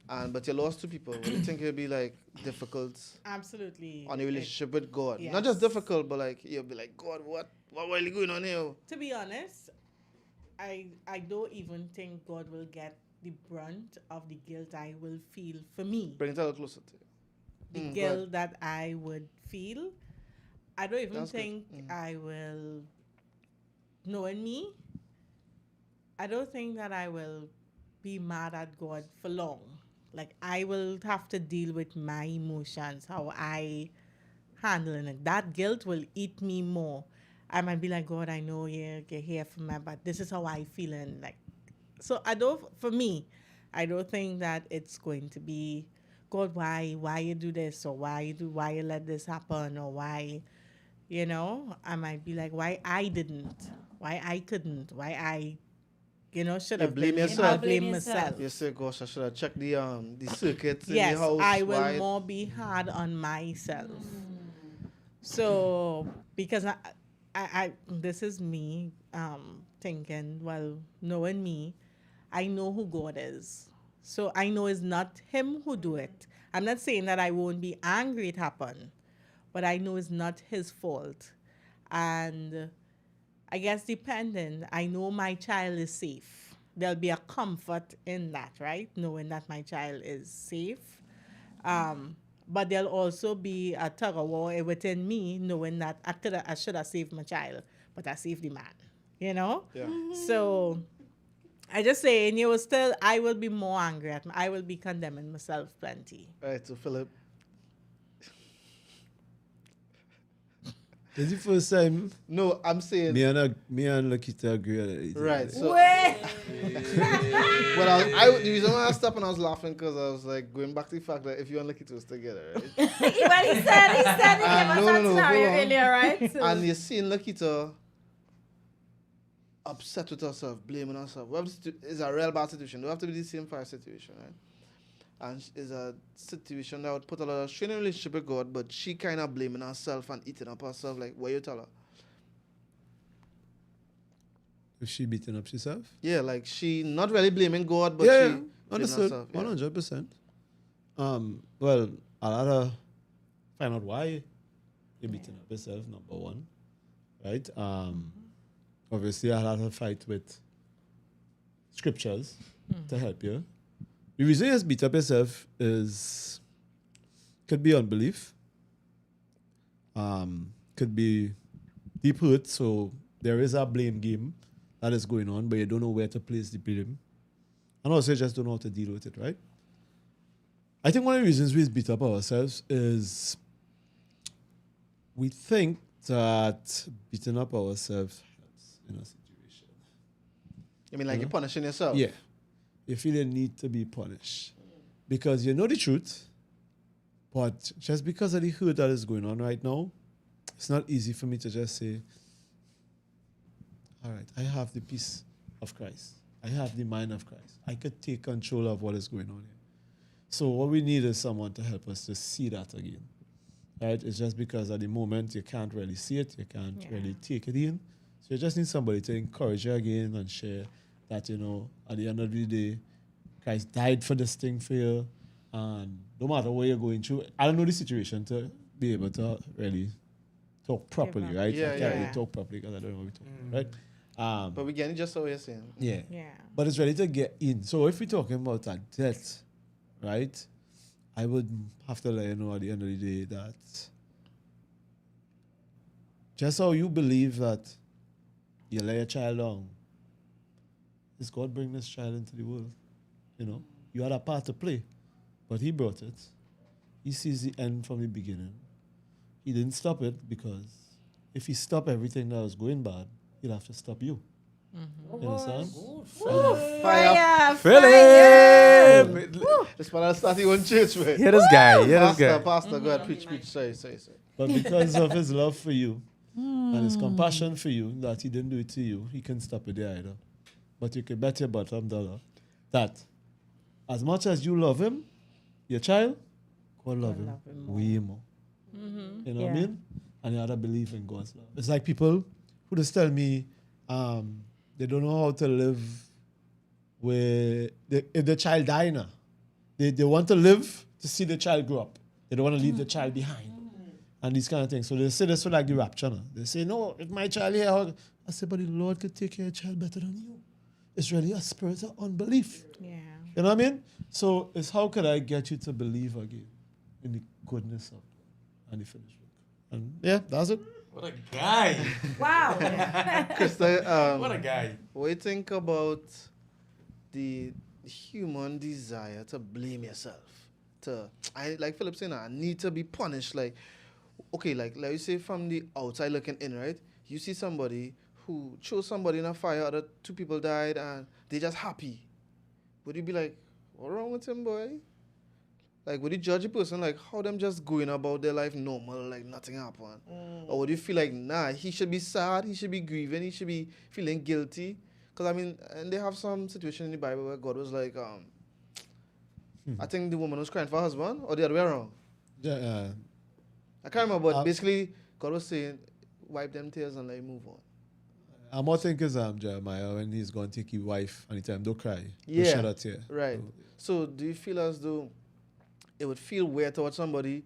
but you lost two people. Would you think it'd be like difficult Absolutely. on your It- relationship with God? Not just yes. difficult, but like you'll be like, God, what really going on here? To be honest, I don't even think God will get the brunt of the guilt I will feel for me. Bring it a little closer to you. The Go ahead. guilt that I would feel. I don't even That's good. think I will, knowing me, I don't think that I will be mad at God for long. Like, I will have to deal with my emotions, how I handling it. That guilt will eat me more. I might be like, God, I know you're here for me, but this is how I feeling. Like, so for me, I don't think that it's going to be, God, why you do this, or why you let this happen, or why, I might be like, why I didn't, why I couldn't, why I, should have blame been- yourself. I blame Blame myself. yourself. You say, gosh, I should have checked the circuits in Yes, the house. I will why- more be hard on myself. So because I this is me thinking, well, knowing me, I know who God is. So I know it's not him who do it. I'm not saying that I won't be angry it happened, but I know it's not his fault. And I guess depending, I know my child is safe. There'll be a comfort in that, right? Knowing that my child is safe. But there'll also be a tug of war within me, knowing that I should have saved my child, but I saved the man. you know? Yeah. So I just say, and you will still, I will be more angry at I will be condemning myself plenty. All right, so Philip. It's the first time No, I'm saying. me and Lakita agree on it. Right. So, Wait. well, the reason why I stopped and I was laughing because I was like going back to the fact that if you and Lakita was together, right? Well, he said he gave us no, that no, scenario hold on. earlier, right? So- And you're seeing Lakita upset with herself, blaming herself. It's a real bad situation. Don't have to be the same fire situation, right? And it's a situation that would put a lot of strain in relationship with God, but she kind of blaming herself and eating up herself. Like, what you tell her? Is she beating up herself? Yeah, like she not really blaming God, but Yeah, she blaming understood. herself. Yeah. 100%. Well, I'll have to find out why you're beating up yourself, number one. Right? Obviously, I'll have to fight with scriptures to help you. The reason you beat up yourself could be unbelief, could be deep hurt. So there is a blame game that is going on, but you don't know where to place the blame. And also, you just don't know how to deal with it, right? I think one of the reasons we beat up ourselves is we think that beating up ourselves helps in a situation. I mean, like you're punishing yourself. Yeah. You feel you need to be punished. Because you know the truth, but just because of the hurt that is going on right now, it's not easy for me to just say, all right, I have the peace of Christ. I have the mind of Christ. I could take control of what is going on here. So what we need is someone to help us to see that again. Right? It's just because at the moment you can't really see it, you can't really take it in. So you just need somebody to encourage you again and share that, you know, at the end of the day, Christ died for this thing for you. And no matter what you're going through, I don't know the situation to be able to really talk properly, right? Yeah, I can't yeah. really talk properly because I don't know what we're talking about, right? But we getting just what you're saying. Yeah. Yeah. But it's ready to get in. So if we're talking about a death, right, I would have to let you know at the end of the day that just how you believe that you lay a child down, is God bring this child into the world. You know, you had a part to play, but he brought it. He sees the end from the beginning. He didn't stop it because if he stopped everything that was going bad, he'd have to stop you. You understand? Fire. Philip! This man start your own church, man. Hear this guy. Hear this guy. Pastor, go ahead, preach. Sorry. But because of his love for you and his compassion for you, that he didn't do it to you, he can stop it there either. But you can bet your bottom dollar that as much as you love him, your child, God love him way more. You know what I mean? And you have to believe in God's love. It's like people who just tell me they don't know how to live where if the child die now. They want to live to see the child grow up. They don't want to leave the child behind. And these kind of things. So they say this for like the rapture now. They say, no, if my child here, I say, but the Lord could take care of your child better than you. It's really a spirit of unbelief. Yeah. You know what I mean? So it's how could I get you to believe again in the goodness of God and the finished work. And yeah, that's it. What a guy. Wow. Krista, What a guy. what do you think about the human desire to blame yourself? Like Philip saying, I need to be punished. Like, okay, like you say from the outside looking in, right? You see somebody who chose somebody in a fire, other two people died, and they just happy. Would you be like, what wrong with him, boy? Like, would you judge a person like how them just going about their life normal, like nothing happened? Or would you feel like, nah, he should be sad, he should be grieving, he should be feeling guilty? Because, I mean, and they have some situation in the Bible where God was like, I think the woman was crying for her husband, or the other way around. Yeah, I can't remember, but basically, God was saying, wipe them tears and let him move on. I'm more thinking Jeremiah when he's going to take his wife and he tell him, don't cry. Yeah, Don't shed a tear. right. So, do you feel as though it would feel weird towards somebody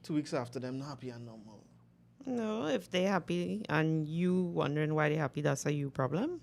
2 weeks after them not happy and normal? No, if they're happy and you wondering why they're happy, that's a you problem.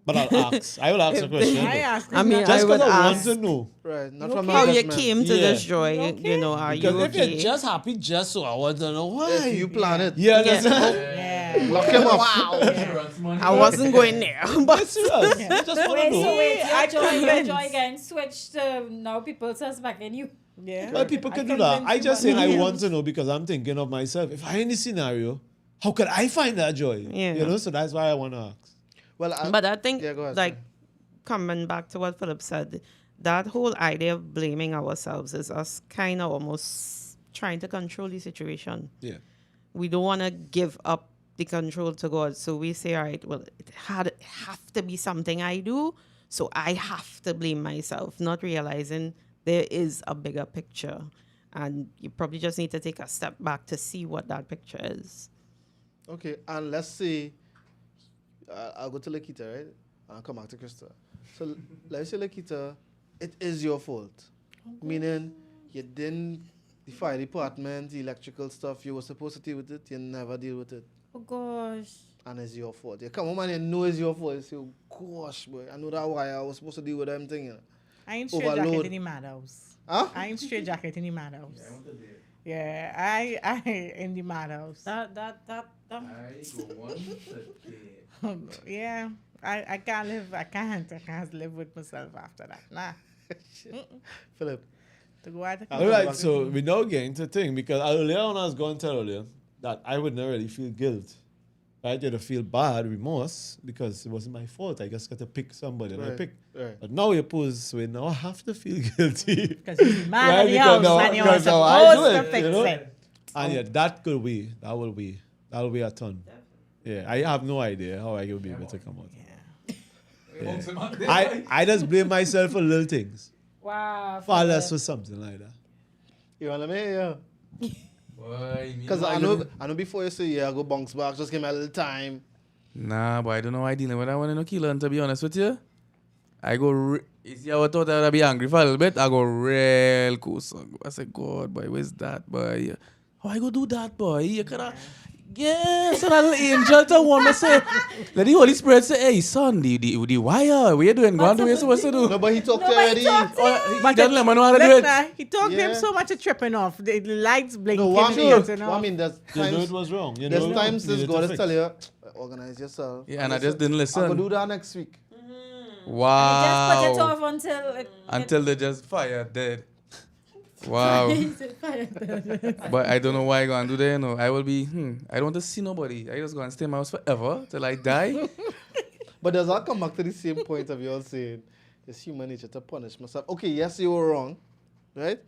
But I'll ask. I will ask a question. I asked I mean, Just I would because I want ask to know. Right, not from how my you judgment. came to Yeah. this joy. You know, are you Because if okay? you're just happy just so I want to know why. If you plan it. Yeah, Yeah. that's Yeah. Yeah. Lock him up. Wow. I wasn't going there. But Serious. I just want to Wait, know. so wait, I your joy convinced. again switched to now people suspecting you. Yeah. Well, people I can do that. convinced I you just about saying I it. want to know because I'm thinking of myself. If I in this scenario, how could I find that joy? Yeah. You know, so that's why I want to ask. Well, But I think, Yeah, go ahead, like, sorry. coming back to what Philip said, that whole idea of blaming ourselves is us kind of almost trying to control the situation. Yeah. We don't want to give up the control to God. So we say, all right, well, it have to be something I do, so I have to blame myself, not realizing there is a bigger picture. And you probably just need to take a step back to see what that picture is. Okay, and let's say I'll go to Lakita, right? And I'll come back to Krista. So let's say Lakita, it is your fault. Meaning you didn't, the fire department, the electrical stuff, you were supposed to deal with it, you never deal with it. Oh gosh. And it's your fault. You come home and you know it's your fault. You say, oh, gosh, boy, I know that why I was supposed to deal with them thing. You know? I ain't straight Overload. jacket in the madhouse. Huh? I ain't straight jacket in the madhouse. Yeah, I in the madhouse. That Yeah, I can't live. I can't live with myself after that. Nah. Philip. To go out. All right, so we now getting to thing because earlier on I was going to tell earlier that I would not really feel guilt. Right? You'd feel bad, remorse, because it wasn't my fault. I just got to pick somebody and I Right, picked. right. But now you pose, so now I have to feel guilty. Because you're mad at the because house now- and you're because now I do supposed to it, fix you know? it. And yeah, that will be a ton. Yeah, I have no idea how I will be able to come out. I just blame myself for little things. wow. Far less for something like that. You want me? Yeah. Boy, Because I know before you say, yeah, I go bounce back, just give me a little time. Nah, but I don't know why I dealing with that one in no killer, to be honest with you. I go, you see how I thought I would be angry for a little bit? I go real cool. So I say, God, boy, where's that, boy? How I go do that, boy? You coulda, yeah, so that little angel to want me say, let the Holy Spirit say, hey, son, the wire, what you doing? Go and do what you're supposed to do. No, but he talked Nobody already. talked. He doesn't let me know how to do Look, it. nah, he talked to him Yeah. so much of tripping off. The lights blinking. No, what I and mean, shutting what I off. mean, there's You know it times, was wrong. You there's know times you this need to God is fix. telling you, organize yourself. Yeah, and I just didn't listen. I'm going to do that next week. Wow. Just put it off until Until they just fire dead. Wow. But I don't know why I go and do that, you know. I will be, I don't want to see nobody. I just go and stay in my house forever till I die. But does that come back to the same point of yours saying, it's human nature to punish myself? Okay, yes, you were wrong, right?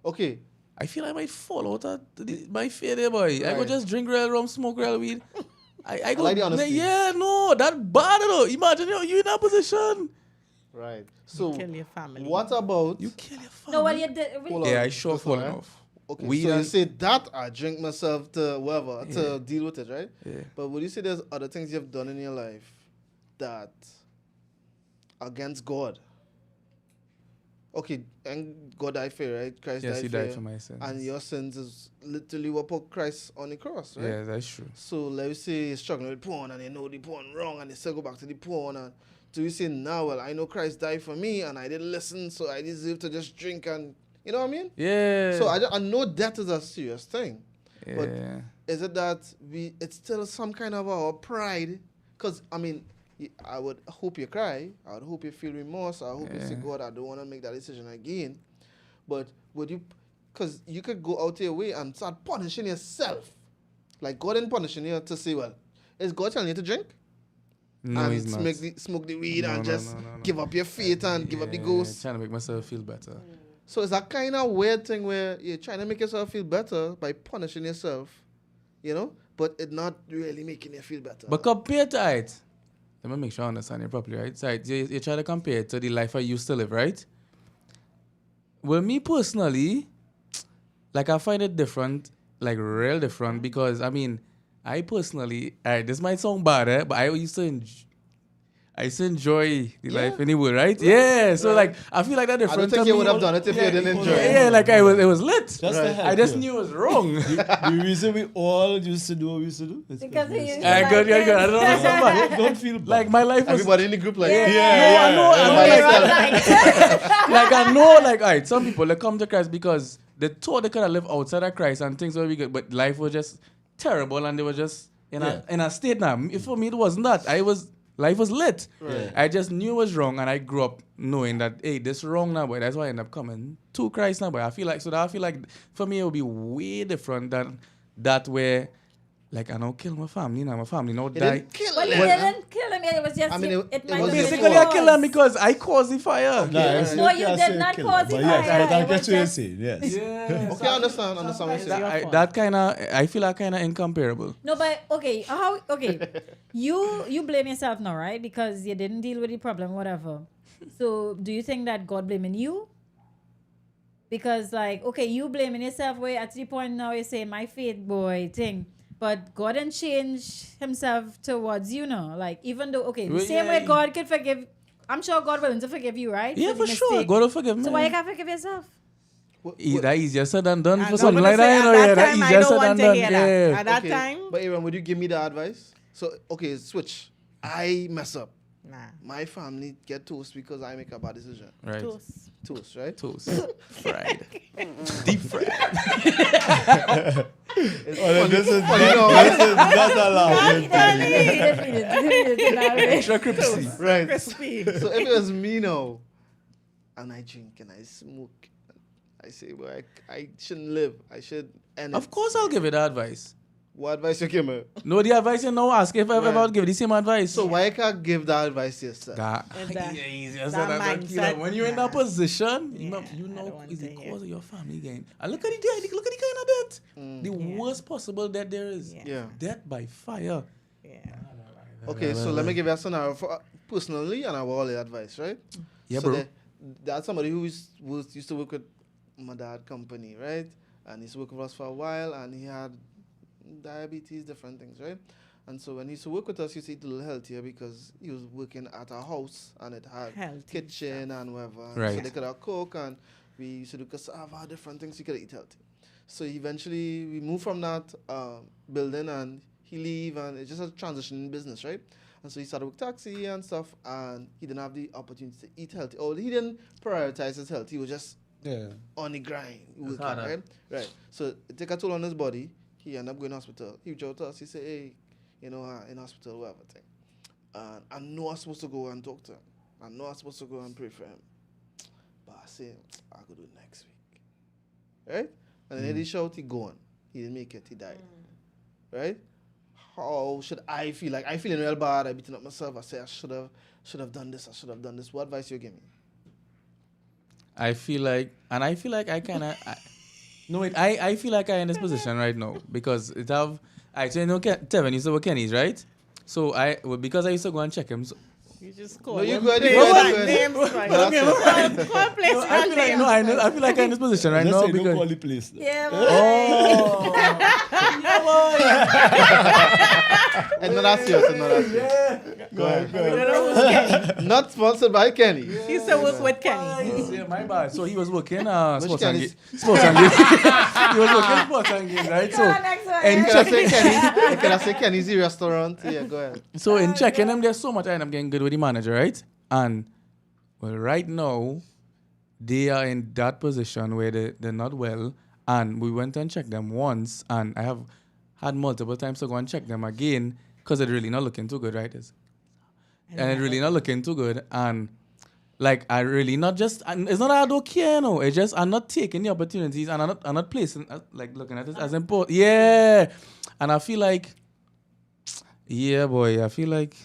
Okay, I feel I might fall out of my fear there, boy. I go Right. just drink real rum, smoke real weed. I go, like the honesty. yeah, no, that bad, though. Imagine you in that position. right. So, Kill your family. what about... You kill your family. no, what you did. Hold on, Yeah, I sure just falling hold on, off. Okay, Weed so you and- say that I drink myself to whatever, Yeah. to deal with it, right? Yeah. But would you say there's other things you've done in your life that against God? Okay, and God died for you, right? Christ Yes, died he for died you. for my sins. And your sins is literally what put Christ on the cross, right? Yeah, that's true. So let's say you're struggling with porn and you know the porn wrong and you still go back to the porn and do you say now, well, I know Christ died for me and I didn't listen, so I deserve to just drink and you know what I mean? Yeah. So I know that is a serious thing. But yeah. is it that it's still some kind of our pride? Because, I mean, I would hope you cry. I would hope you feel remorse. I hope you say, Yeah. God, I don't want to make that decision again. But would you, because you could go out your way and start punishing yourself. Like God ain't punishing you to say, well, is God telling you to drink? No, and he's not. smoke the weed No, and no, just no, no. give up your faith and give up the Yeah, ghost. Trying to make myself feel better. So it's that kind of weird thing where you're trying to make yourself feel better by punishing yourself, you know, but it's not really making you feel better. But compare to it. Let me make sure I understand it properly, right? So you try to compare it to the life I used to live, right? Well, me personally, like I find it different, like real different, because I mean, I personally, this might sound bad, but I used to enjoy the Yeah. life anyway, right? Yeah. So like, I feel like that I different. don't think to you me. would have done it if you didn't enjoy it. Yeah, like it was lit. Just to Right. help I just you. knew it was wrong. The reason we all used to do what we used to do is Because we he used is to- I good. I don't know somebody. Don't feel bad. Like my life was Everybody in the group like, No, I know. myself. Like I know, like alright, some people they come to Christ because they thought they could have lived outside of Christ and things were really good, but life was just terrible and they were just in a state now. For me, it wasn't that. Life was lit. Right. I just knew it was wrong, and I grew up knowing that, hey, this wrong now, boy. That's why I ended up coming to Christ now, boy. I feel like for me it would be way different than that where, like, I don't kill my family now. My family now He die. didn't kill But you him. didn't kill him. It was just I mean, it might was have been Basically, I kill them cause. because I caused the fire. Nah, it's No, okay, you I did say not kill cause them. it But yes, fire. but I It get was what you're just- saying, yes. Yeah. Okay, I understand what you're saying. That kind of, I feel like kind of incomparable. No, but okay, you blame yourself now, right? Because you didn't deal with the problem, whatever. So do you think that God blaming you? Because like, okay, you blaming yourself where at the point now you're saying my faith boy thing. But God didn't change himself towards you now. Like even though the Well, same yeah, way God can forgive, I'm sure God willing to forgive you, right? Yeah, the for sure. mistake. God will forgive me. So why you can't forgive yourself? That easier said than done And for I'm something gonna like say that, you know. at Yeah, that that time, I easier don't said want than to done. hear that. Yeah. At that Okay, time, But Aaron, would you give me the advice? So, okay, switch. I mess up. nah. My family get toast because I make a bad decision. Right. Toast. Toast, right? Toast. Fried. Deep fried. Oh, this is not allowed. Extra crispy. Right. Crispy. So if it was me now, and I drink and I smoke, I say, well, I shouldn't live. I should end it. Of course, I'll give you the advice. What advice you give me? No, the advice you know, ask if I Right. ever give the same advice. So why can't I give that advice to yourself? God. And that- Yeah, easier that said than done, killer. mindset, When you're in that nah. position, Yeah, you I don't know want it's to the hear. cause of your family gain. And look at the death. Look at the kind of death. The Yeah. worst possible death there is. Yeah. Yeah. Death by fire. Yeah. Okay, so let me give you a scenario for personally, and I will all the advice, right? Yeah, so bro. That's somebody who used to work with my dad company, right? And he's worked with us for a while, and he had diabetes, different things, right? And so when he used to work with us, he used to eat a little healthier because he was working at a house and it had Healthy kitchen and whatever. And so Right. they could have cook, and we used to do cassava, different things. You could eat healthy. So eventually we moved from that building, and he leave, and it's just a transition in business, right? And so he started with taxi and stuff, and he didn't have the opportunity to eat healthy. Or he didn't prioritize his health. He was just Yeah. on the grind, working, harder. right? Right. So it take a toll on his body. He ended up going to hospital. He reached out to us. He said, hey, in hospital, whatever thing. And I know I'm supposed to go and talk to him. I know I'm supposed to go and pray for him. But I said, I'll go do it next week. Right? And then he shout, he gone. He didn't make it. He died. Right? How should I feel? Like, I feeling real bad. I beating up myself. I say, I should have done this. I should have done this. What advice you give me? I feel like I kind of. I feel like I'm in this position right now because it have. So you know, Tevin used to work Kenny's, right? So because I used to go and check him. So, You just call No, you them good, you names, good, you like good. names, right? Okay. Call place I feel like names. I feel like I'm in this position right Just now say don't call because. the place. Yeah, Oh. And not that serious, not that serious. Go ahead, go You ahead. know who's Kenny? Not sponsored by Kenny. He used to work with Kenny. Yeah, my bad. So he was working Which sports and Kenny's? sports and games. He was working sports and games, right? So and Can I say Kenny? Can I say Kenny's the restaurant? Yeah, go ahead. So in checking them, there's so much I end up getting good with the manager, right? And well, right now, they are in that position where they're not well. And we went and checked them once, and I have had multiple times to go and check them again because they're really not looking too good, right? And it's really not looking too good. And like I really not just, and it's not that I don't care, you know. It's just I'm not taking the opportunities, and I'm not placing like looking at it as important. Yeah, and I feel like, yeah, boy, I feel like,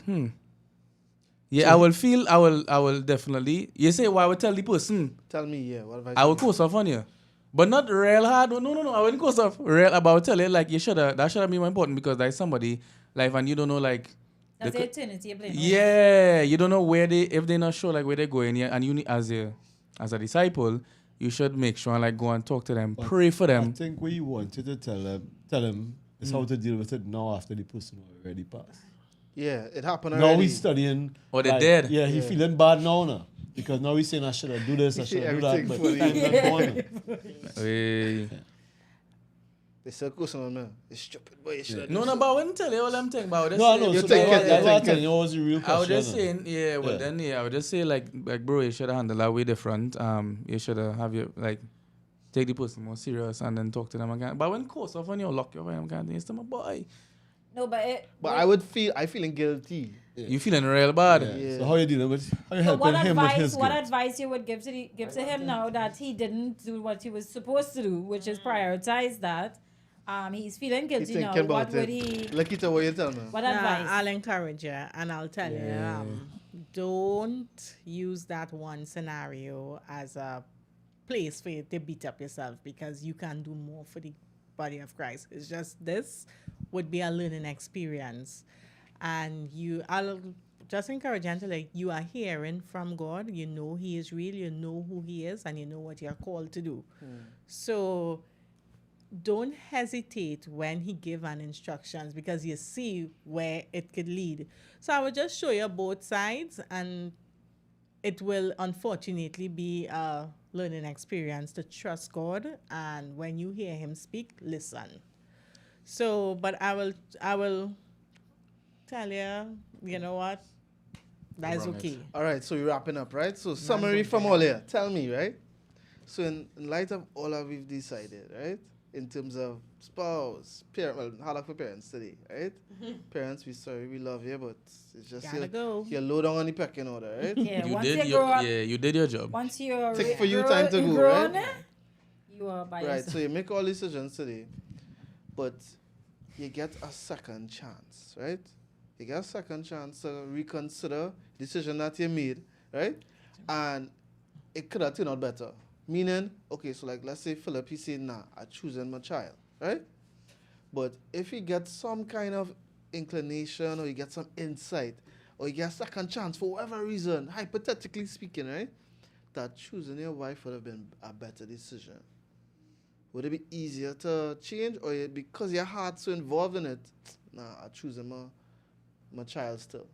yeah, I will definitely. You say, well, I will tell the person, Tell me, yeah, what advice? I will course off on you. But not real hard. No, I wouldn't course off real about tell you, like, that should have been more important because there's somebody, like, and you don't know, like, That's the the eternity you're playing. yeah, you don't know where if they're not sure, like, where they're going, yeah, and you need, as a disciple, you should make sure, like, go and talk to them, pray for I them. think we wanted to tell him is how to deal with it now after the person already passed. Yeah, it happened Now already. he's studying. Or they're like, dead. Yeah, he feeling bad now. Because now he's saying I should have do this, I He should see have do that, everything but fully. time's not going. Eh. They still cussing on me. It's stupid, boy. You should have No, but I wouldn't tell you all I'm saying about. No, I know. You So take it, that's you what I'm take it. telling you. What was the real question? I was just no? saying, yeah, well Yeah. then, yeah, I would just say, like, bro, you should have handled that way different. You should have your, like, take the person more serious and then talk to them again. But when course off on you, lock your way, I'm kind of my boy. No, but it, But I feeling guilty. You feeling real bad? Yeah. Yeah. So how you dealing with? How you So helping him with his what guilt? advice you would give to him now that he didn't do what he was supposed to do, which is prioritize that? He's feeling He's guilty now. thinking What about would it. he? Lakita, what you tell me? What Nah, advice? I'll encourage you and I'll tell Yeah. you, don't use that one scenario as a place for you to beat up yourself because you can do more for the body of Christ. It's just this would be a learning experience. And I'll just encourage you until like you are hearing from God, you know He is real, you know who He is, and you know what you're called to do. So don't hesitate when he give an instructions because you see where it could lead. So I will just show you both sides, and it will unfortunately be a learning experience to trust God, and when you hear him speak, listen. So, but I will tell you, you know what? That is Run it. okay. All right, so we're wrapping up, right? So summary from all here. Tell me, right? So in light of all that we've decided, right? In terms of spouse, parent, well, how for parents today, right? Parents, we sorry, we love you, but it's just Gotta go. you're low down on the pecking order, right? Yeah, You once did you your grow up, you did your job. once you're Take for you time to go, grown, right? You are by Right, yourself. so you make all decisions today, but you get a second chance, right? You get a second chance to reconsider decision that you made, right? And it could have turned out better. Meaning, okay, so like let's say Philip, he said, nah, I'm choosing my child, right? But if you get some kind of inclination or you get some insight or you get a second chance for whatever reason, hypothetically speaking, right? That choosing your wife would have been a better decision. Would it be easier to change or because your heart's so involved in it, nah, I'm choosing my child still.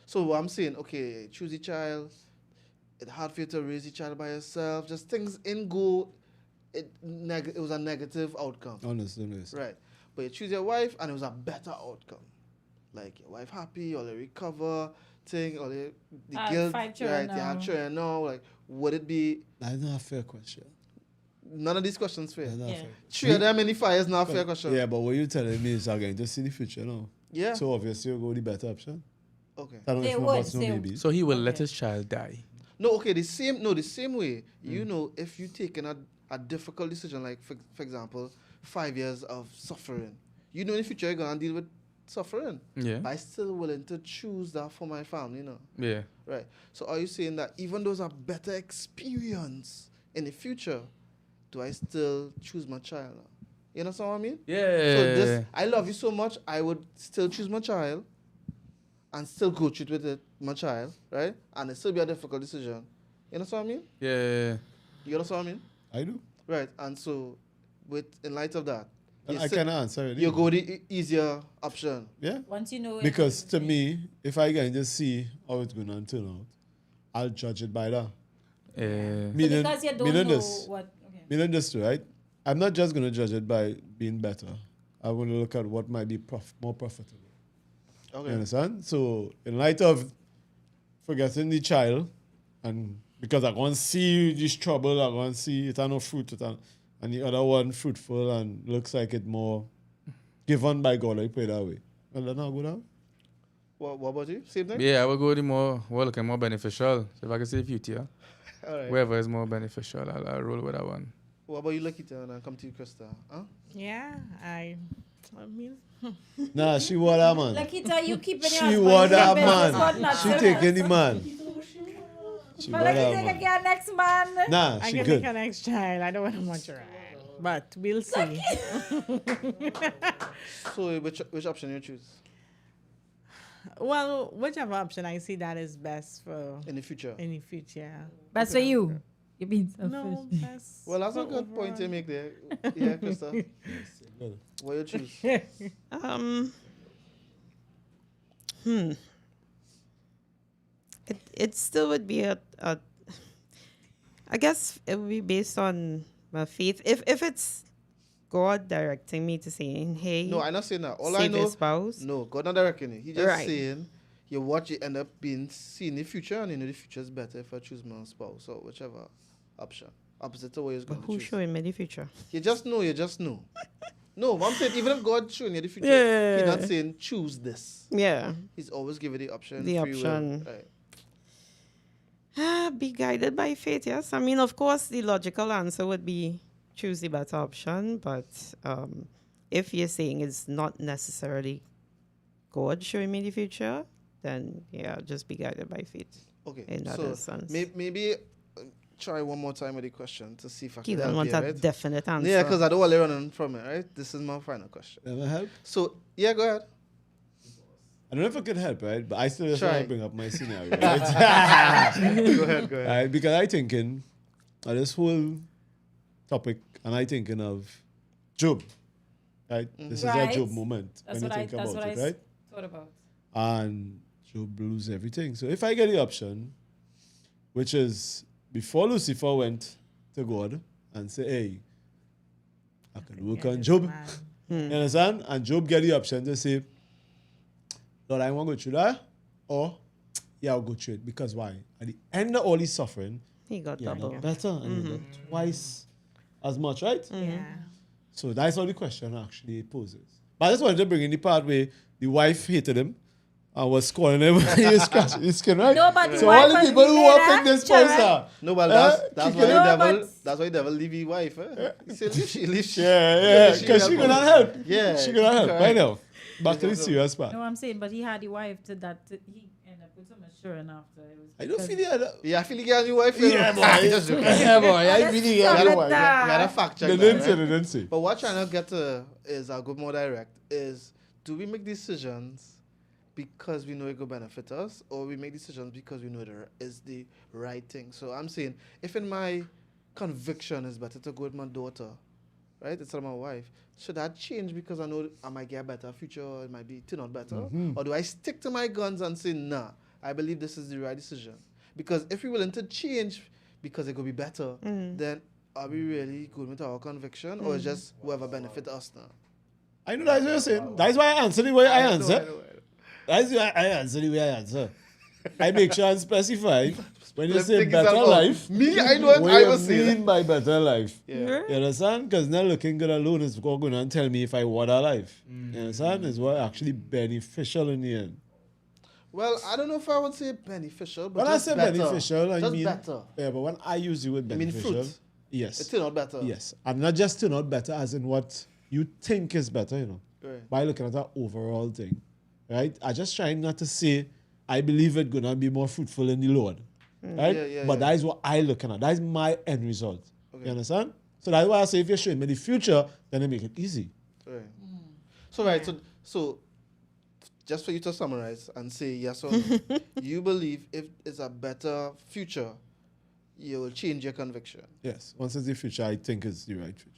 So what I'm saying, okay, choose a child. It's hard for you to raise a child by yourself. Just things in go. It was a negative outcome. Honestly. Right. But you choose your wife and it was a better outcome. Like your wife happy, or they recover, thing, or the guilt. 5 children right, you have now. children now. Like, would it be That's not a fair question. none of these questions fair? That's not Yeah. fair. Three of them in the fire is not a fair question. Yeah, but what you telling me is I'm going to see the future now. Yeah. So obviously you go with the better option. Okay. I don't know They if my would, boss no they- babies. So he will let Okay. his child die. No, okay, the same way. You know, if you taking a difficult decision, like for example, 5 years of suffering, you know in the future you're gonna deal with suffering. Yeah. But I'm still willing to choose that for my family, you know. Yeah. Right. So are you saying that even though it's a better experience in the future, do I still choose my child? You understand what I mean? Yeah. So this, I love you so much, I would still choose my child and still go through with it, my child, right? And it still be a difficult decision. You understand what I mean? Yeah. You understand what I mean? I do. Right. And so, in light of that, you I sit- cannot answer it. you go the easier option. Yeah. Once you know it. Because to me, if I can just see how it's going to turn out, I'll judge it by that. Yeah. So Meaning, because you don't meaning know this, what. Okay. meaning this, right? I'm not just going to judge it by being better. I'm going to look at what might be more profitable. Okay. You understand? So, in light of forgetting the child, and because I want to see this trouble, I want to see it no fruit, and the other one fruitful and looks like it more given by God, I put it that way. Well, then I'll go down. What about you? Same thing? Yeah, I will go with the looking more beneficial. So if I can see the future, All right. wherever is more beneficial, I'll roll with that one. What about you, Lakita? And I'll come to you, Krista. Huh? Yeah, I mean, Nah, she want that man. Lakita, you keeping your She husband want in that business, but man. not She so taking the man. She But want Lakita that can man. get next man. Nah, I she can good. make an next child. I don't want much around, but we'll see. So, which option you choose Well, whichever option I see that is best for in the future? in the future. That's for you. You're being selfish. No, that's Well, that's a for good point you overall. make there. Yeah, Krista. What you choose? It still would be I guess it would be based on my faith. If it's God directing me to saying, hey, No, I'm not saying that. All I save know, your spouse. no, God not directing you. He just Right. saying you watch it end up being seeing the future, and you know the future is better if I choose my spouse or whichever option. Opposite to what you're But going to who choose. showing me the future? You just know. No, I'm saying even if God showing you the future, Yeah. He's not saying choose this. Yeah. He's always giving the option. The free will. option. Right. Be guided by faith, yes. I mean, of course, the logical answer would be choose the better option, but if you're saying it's not necessarily God showing me the future, then yeah, just be guided by faith Okay. in that So instance. maybe try one more time with the question to see if I can Keep on help want you, a right? definite answer. Yeah, because I don't want to run from it, right? This is my final question. Never help. So, yeah, go ahead. I don't know if I could help, right? But I still just Try. want to bring up my scenario, right? Go ahead, go ahead. Right, because I thinking of this whole topic, and I thinking of Job, right? This is a Right. Job moment That's when what you I. think That's about what I it, right? thought about. And Job lose everything. So if I get the option, which is before Lucifer went to God and say, "Hey, I can work Yeah, on this Job," man. you understand? And Job get the option to say, "Lord, I want to go through that," or "Yeah, I'll go through it." Because why? At the end of all his suffering, he got yeah, double. got better and he got twice as much, right? Yeah. So that's all the question actually poses. But I just wanted to bring in the part where the wife hated him and was calling him he was scratching his skin, right? No, but the so wife all the was people who leaving are her, pick this Sharon. point are. No, well, that's kicking why the No, devil. but- That's why the devil leave his wife. He said, leave she. Yeah, because she cannot help. Yeah, She cannot help. correct. Right now. Back to the serious part. No, I'm saying, but he had the wife to that. He ended up with some assurance after. It was I don't because- feel the other. Yeah, I feel you get a new wife. Yeah, boy. Just joking. Yeah, boy. I feel the Stop other it one. now. We had a fact check. They that, didn't say, right? they didn't say. But what I'm trying to get to is, I'll go more direct, is do we make decisions because we know it will benefit us, or we make decisions because we know it is the right thing? So I'm saying, if in my conviction is better to go with my daughter, right, instead of my wife, should that change because I know I might get a better future, or it might be turn out better? Or do I stick to my guns and say, nah, I believe this is the right decision? Because if we're willing to change because it could be better, then are we really going with our conviction, or is just whoever benefit us now? I know that's what you're saying. That's why I answer the way I answer. That's why I answer the way I answer. I make sure and specify when you Let's say take better example. life. Me, I know what What I you was saying. mean by better life? Yeah. You understand? Because not looking good alone is going to tell me if I want a life. You understand? Is what actually beneficial in the end. Well, I don't know if I would say beneficial, but When I just say better. beneficial, I just mean better. Yeah, but when I use the word I mean beneficial, fruit. yes, It turned out better. yes, and not just turn out better as in what you think is better, you know, Right. by looking at that overall thing, right? I just trying not to say I believe it gonna be more fruitful in the Lord, right? Yeah, but yeah. that is what I looking at. That is my end result. Okay. You understand? So that's why I say if you're showing me the future, then it make it easy. Right. So right, so just for you to summarize and say yes or no, you believe if it's a better future, you will change your conviction. Yes, once it's the future, I think it's the right future.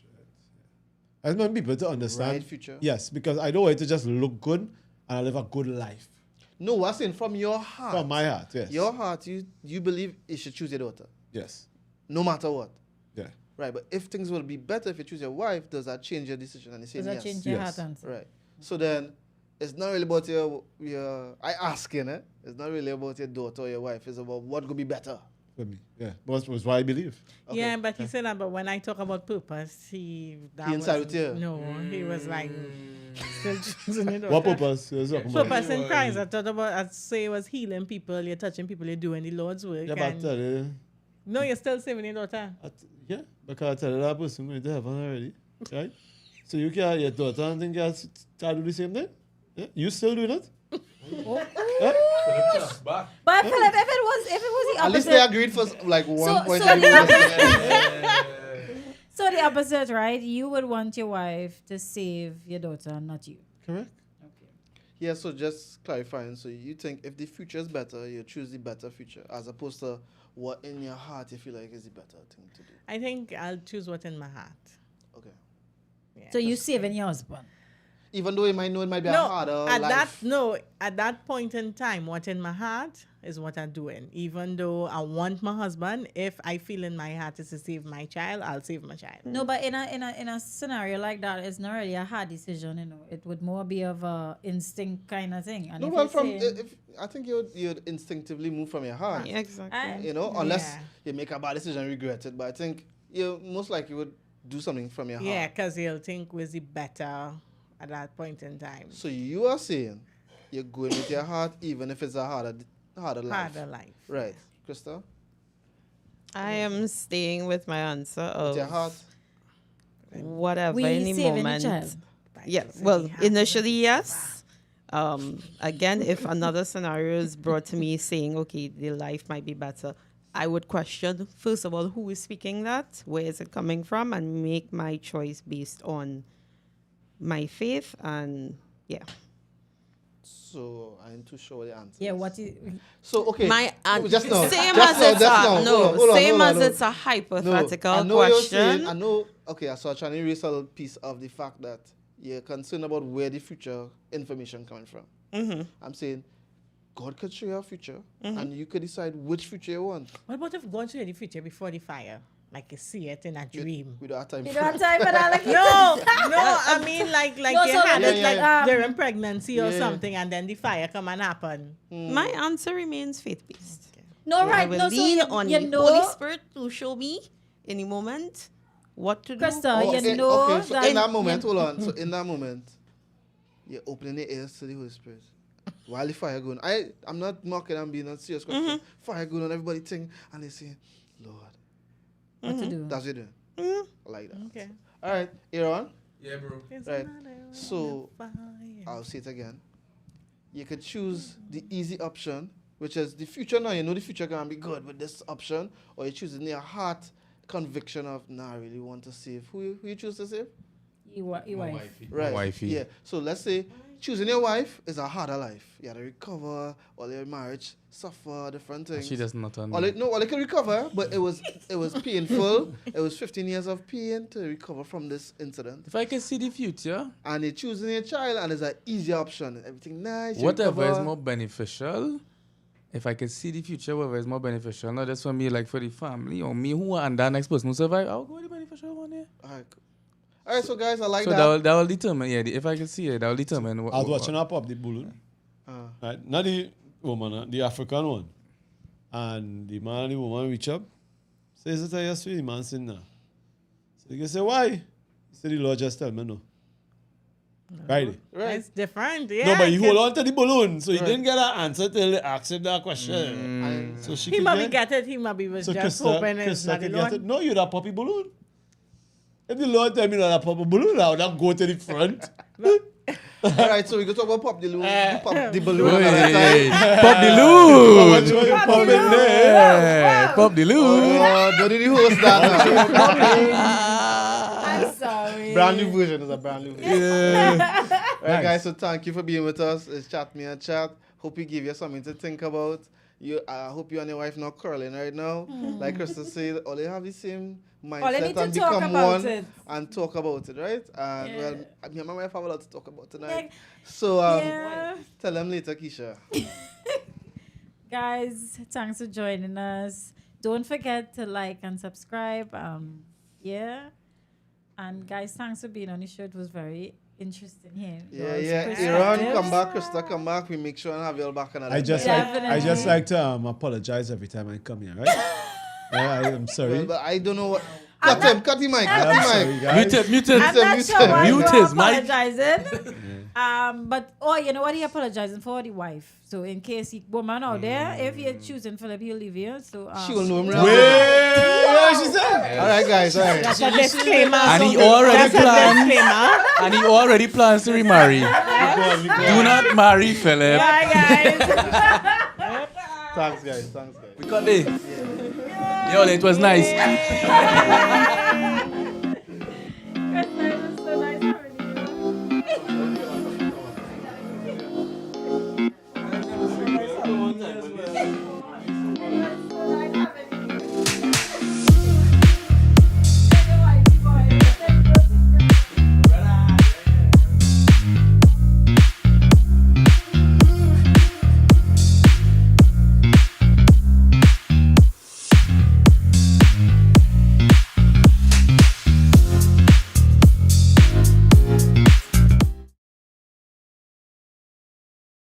I just want people to understand. Right future? Yes, because I don't want it to just look good and I live a good life. No, I'm saying from your heart. From my heart, yes. Your heart, you believe you should choose your daughter, Yes. no matter what. Yeah. Right, but if things will be better if you choose your wife, does that change your decision? And you say Does that yes. change your Yes. heart answer? Right. So then, it's not really about your I asking it. It's not really about your daughter or your wife. It's about what could be better. For me. Yeah. That's what I believe. Okay. Yeah, but he said that. But when I talk about purpose, he inside with you? No, he was like still choosing it. What purpose? You're talking about? Purpose in Christ. I thought about. I'd say it was healing people. You're touching people. You're doing the Lord's work. Yeah, but and no, you're still saving your daughter. yeah, because I tell you that person going to heaven already. Right? So you can your daughter and think you can do the same thing? Yeah? You still doing it? But Philip, if it was the At least they opposite, agreed for like one point. so the opposite, so the opposite, right? You would want your wife to save your daughter, not you. Correct. Okay. Yeah, so just clarifying. So you think if the future is better, you choose the better future as opposed to what in your heart you feel like is the better thing to do. I think I'll choose what's in my heart. Okay. Yeah. So you saving your husband. Even though you might know it might be a No, harder at life. at that point in time, what's in my heart is what I'm doing. Even though I want my husband, if I feel in my heart is to save my child, I'll save my child. No, but in a scenario like that, it's not really a hard decision. You know, it would more be of a instinct kind of thing. And No, if well, you're from saying- if I think you'd instinctively move from your heart. Exactly. You know, unless Yeah. you make a bad decision and regret it. But I think you most likely would do something from your Yeah, heart. because he'll think was he better at that point in time. So you are saying you're going with your heart, even if it's a harder life. Harder life. Right, Krista? I am staying with my answer of With your heart. whatever We any saving the moment. child. Yeah, So well, he had initially, yes. Again, if another scenario is brought to me saying, okay, the life might be better, I would question, first of all, who is speaking that? Where is it coming from? And make my choice based on my faith. And yeah. So I'm too sure the answer. Yeah, what is So okay. My just now. same just as now, it's just a, now. no, Hold on, same hold on, as hold on. it's a hypothetical I know you're saying, question. I know. Okay, so I'm trying to erase a little piece of the fact that you're concerned about where the future information coming from. Mm-hmm. I'm saying God could show you a future, and you could decide which future you want. What about if God showed you the future before the fire? Like you see it in a dream. We don't have time you for don't have that. time for that? Like No, I mean like No, you so had that it is like like, during pregnancy or Yeah. something, and then the fire come and happen. My answer remains faith-based. no, I right? will No, so lean you, on you the know, Holy Spirit to show me in the moment what to do. Krista, Oh, you okay, know okay, so that in that moment, you- hold on. So in that moment, you're opening the ears to the Holy Spirit. While the fire going, I'm not mocking, I'm being a serious question. Fire going on, everybody think, and they say, Lord, what to do? that's what you're doing. I like that. Okay. All right, Aaron. Yeah, bro. Right. So I'll say it again. You could choose the easy option, which is the future. Now you know the future can be good with this option, or you choose in your heart conviction of, nah, I really want to save. Who you choose to save? You wife. Right. Wifey. Yeah. So let's say choosing your wife is a harder life. You had to recover, all your marriage suffer, different things. She does not on Well, it can recover, but it was painful. It was 15 years of pain to recover from this incident. If I can see the future, And you're choosing your child, and it's an easy option. Everything nice. you whatever is recover. more beneficial, if I can see the future, whatever is more beneficial, not just for me, like for the family or me who and that next person who survive, I'll go with the beneficial one here. All right, so guys, I like So that. that will determine, if I can see it, that will determine what. I was what- watching her pop the balloon. Right? Not the woman, the African one. And the man and the woman reach up. Say, is it a yes? The man said, no. So you can say, why? He said, the Lord just tell me no. Right? Right. It's different. Yeah. No, but you it hold can- on to the balloon. So you Right. didn't get an answer till they asked him that question. And So she He could might get it. He might be was So just Krista, hoping it's Krista not the could get it. Lord. No, you're that puppy balloon. If the Lord tell me not a puppy balloon, I would not go to the front. all right, so we can talk about pop the balloon. Pop the balloon Wait, another time. pop the How much loon. you pop it there? Yeah, pop the loon. Oh, don't need the host that. I'm sorry. Brand new version is a brand new version. Yeah. All right, guys, so thank you for being with us. It's Chat Me and Chat. Hope we give you something to think about. I hope you and your wife not quarreling right now. Like Krista said, all they have the same mindset All they need to and talk become about one it. and talk about it, right? And Yeah. well, me and my wife have a lot to talk about tonight. Yeah. So Yeah. tell them later, Keisha. Guys, thanks for joining us. Don't forget to like and subscribe. And guys, thanks for being on the show. It was very interesting here. Yeah, Yours yeah. perspective. Aaron, come back. Krista, come back. We make sure and have you all back another I just time. like I just Definitely. like to apologize every time I come here, right? I am sorry. Well, but I don't know what. Cut him. Cut the mic. I Cut am the sorry, mic. guys. Muted. I'm not Mute sure why Mute you're his mic. apologizing. But you know what? He apologizing for the wife. So in case he woman out there, if you're choosing Philip, he'll leave you. So She will know him Wait, right. what she said? All right, guys. All right. That's a disclaimer. And he already That's a planned. disclaimer. And he already plans to remarry. Do not marry Philip. Bye, guys. Thanks, guys. Thanks, guys. We got it. Yo, it was nice.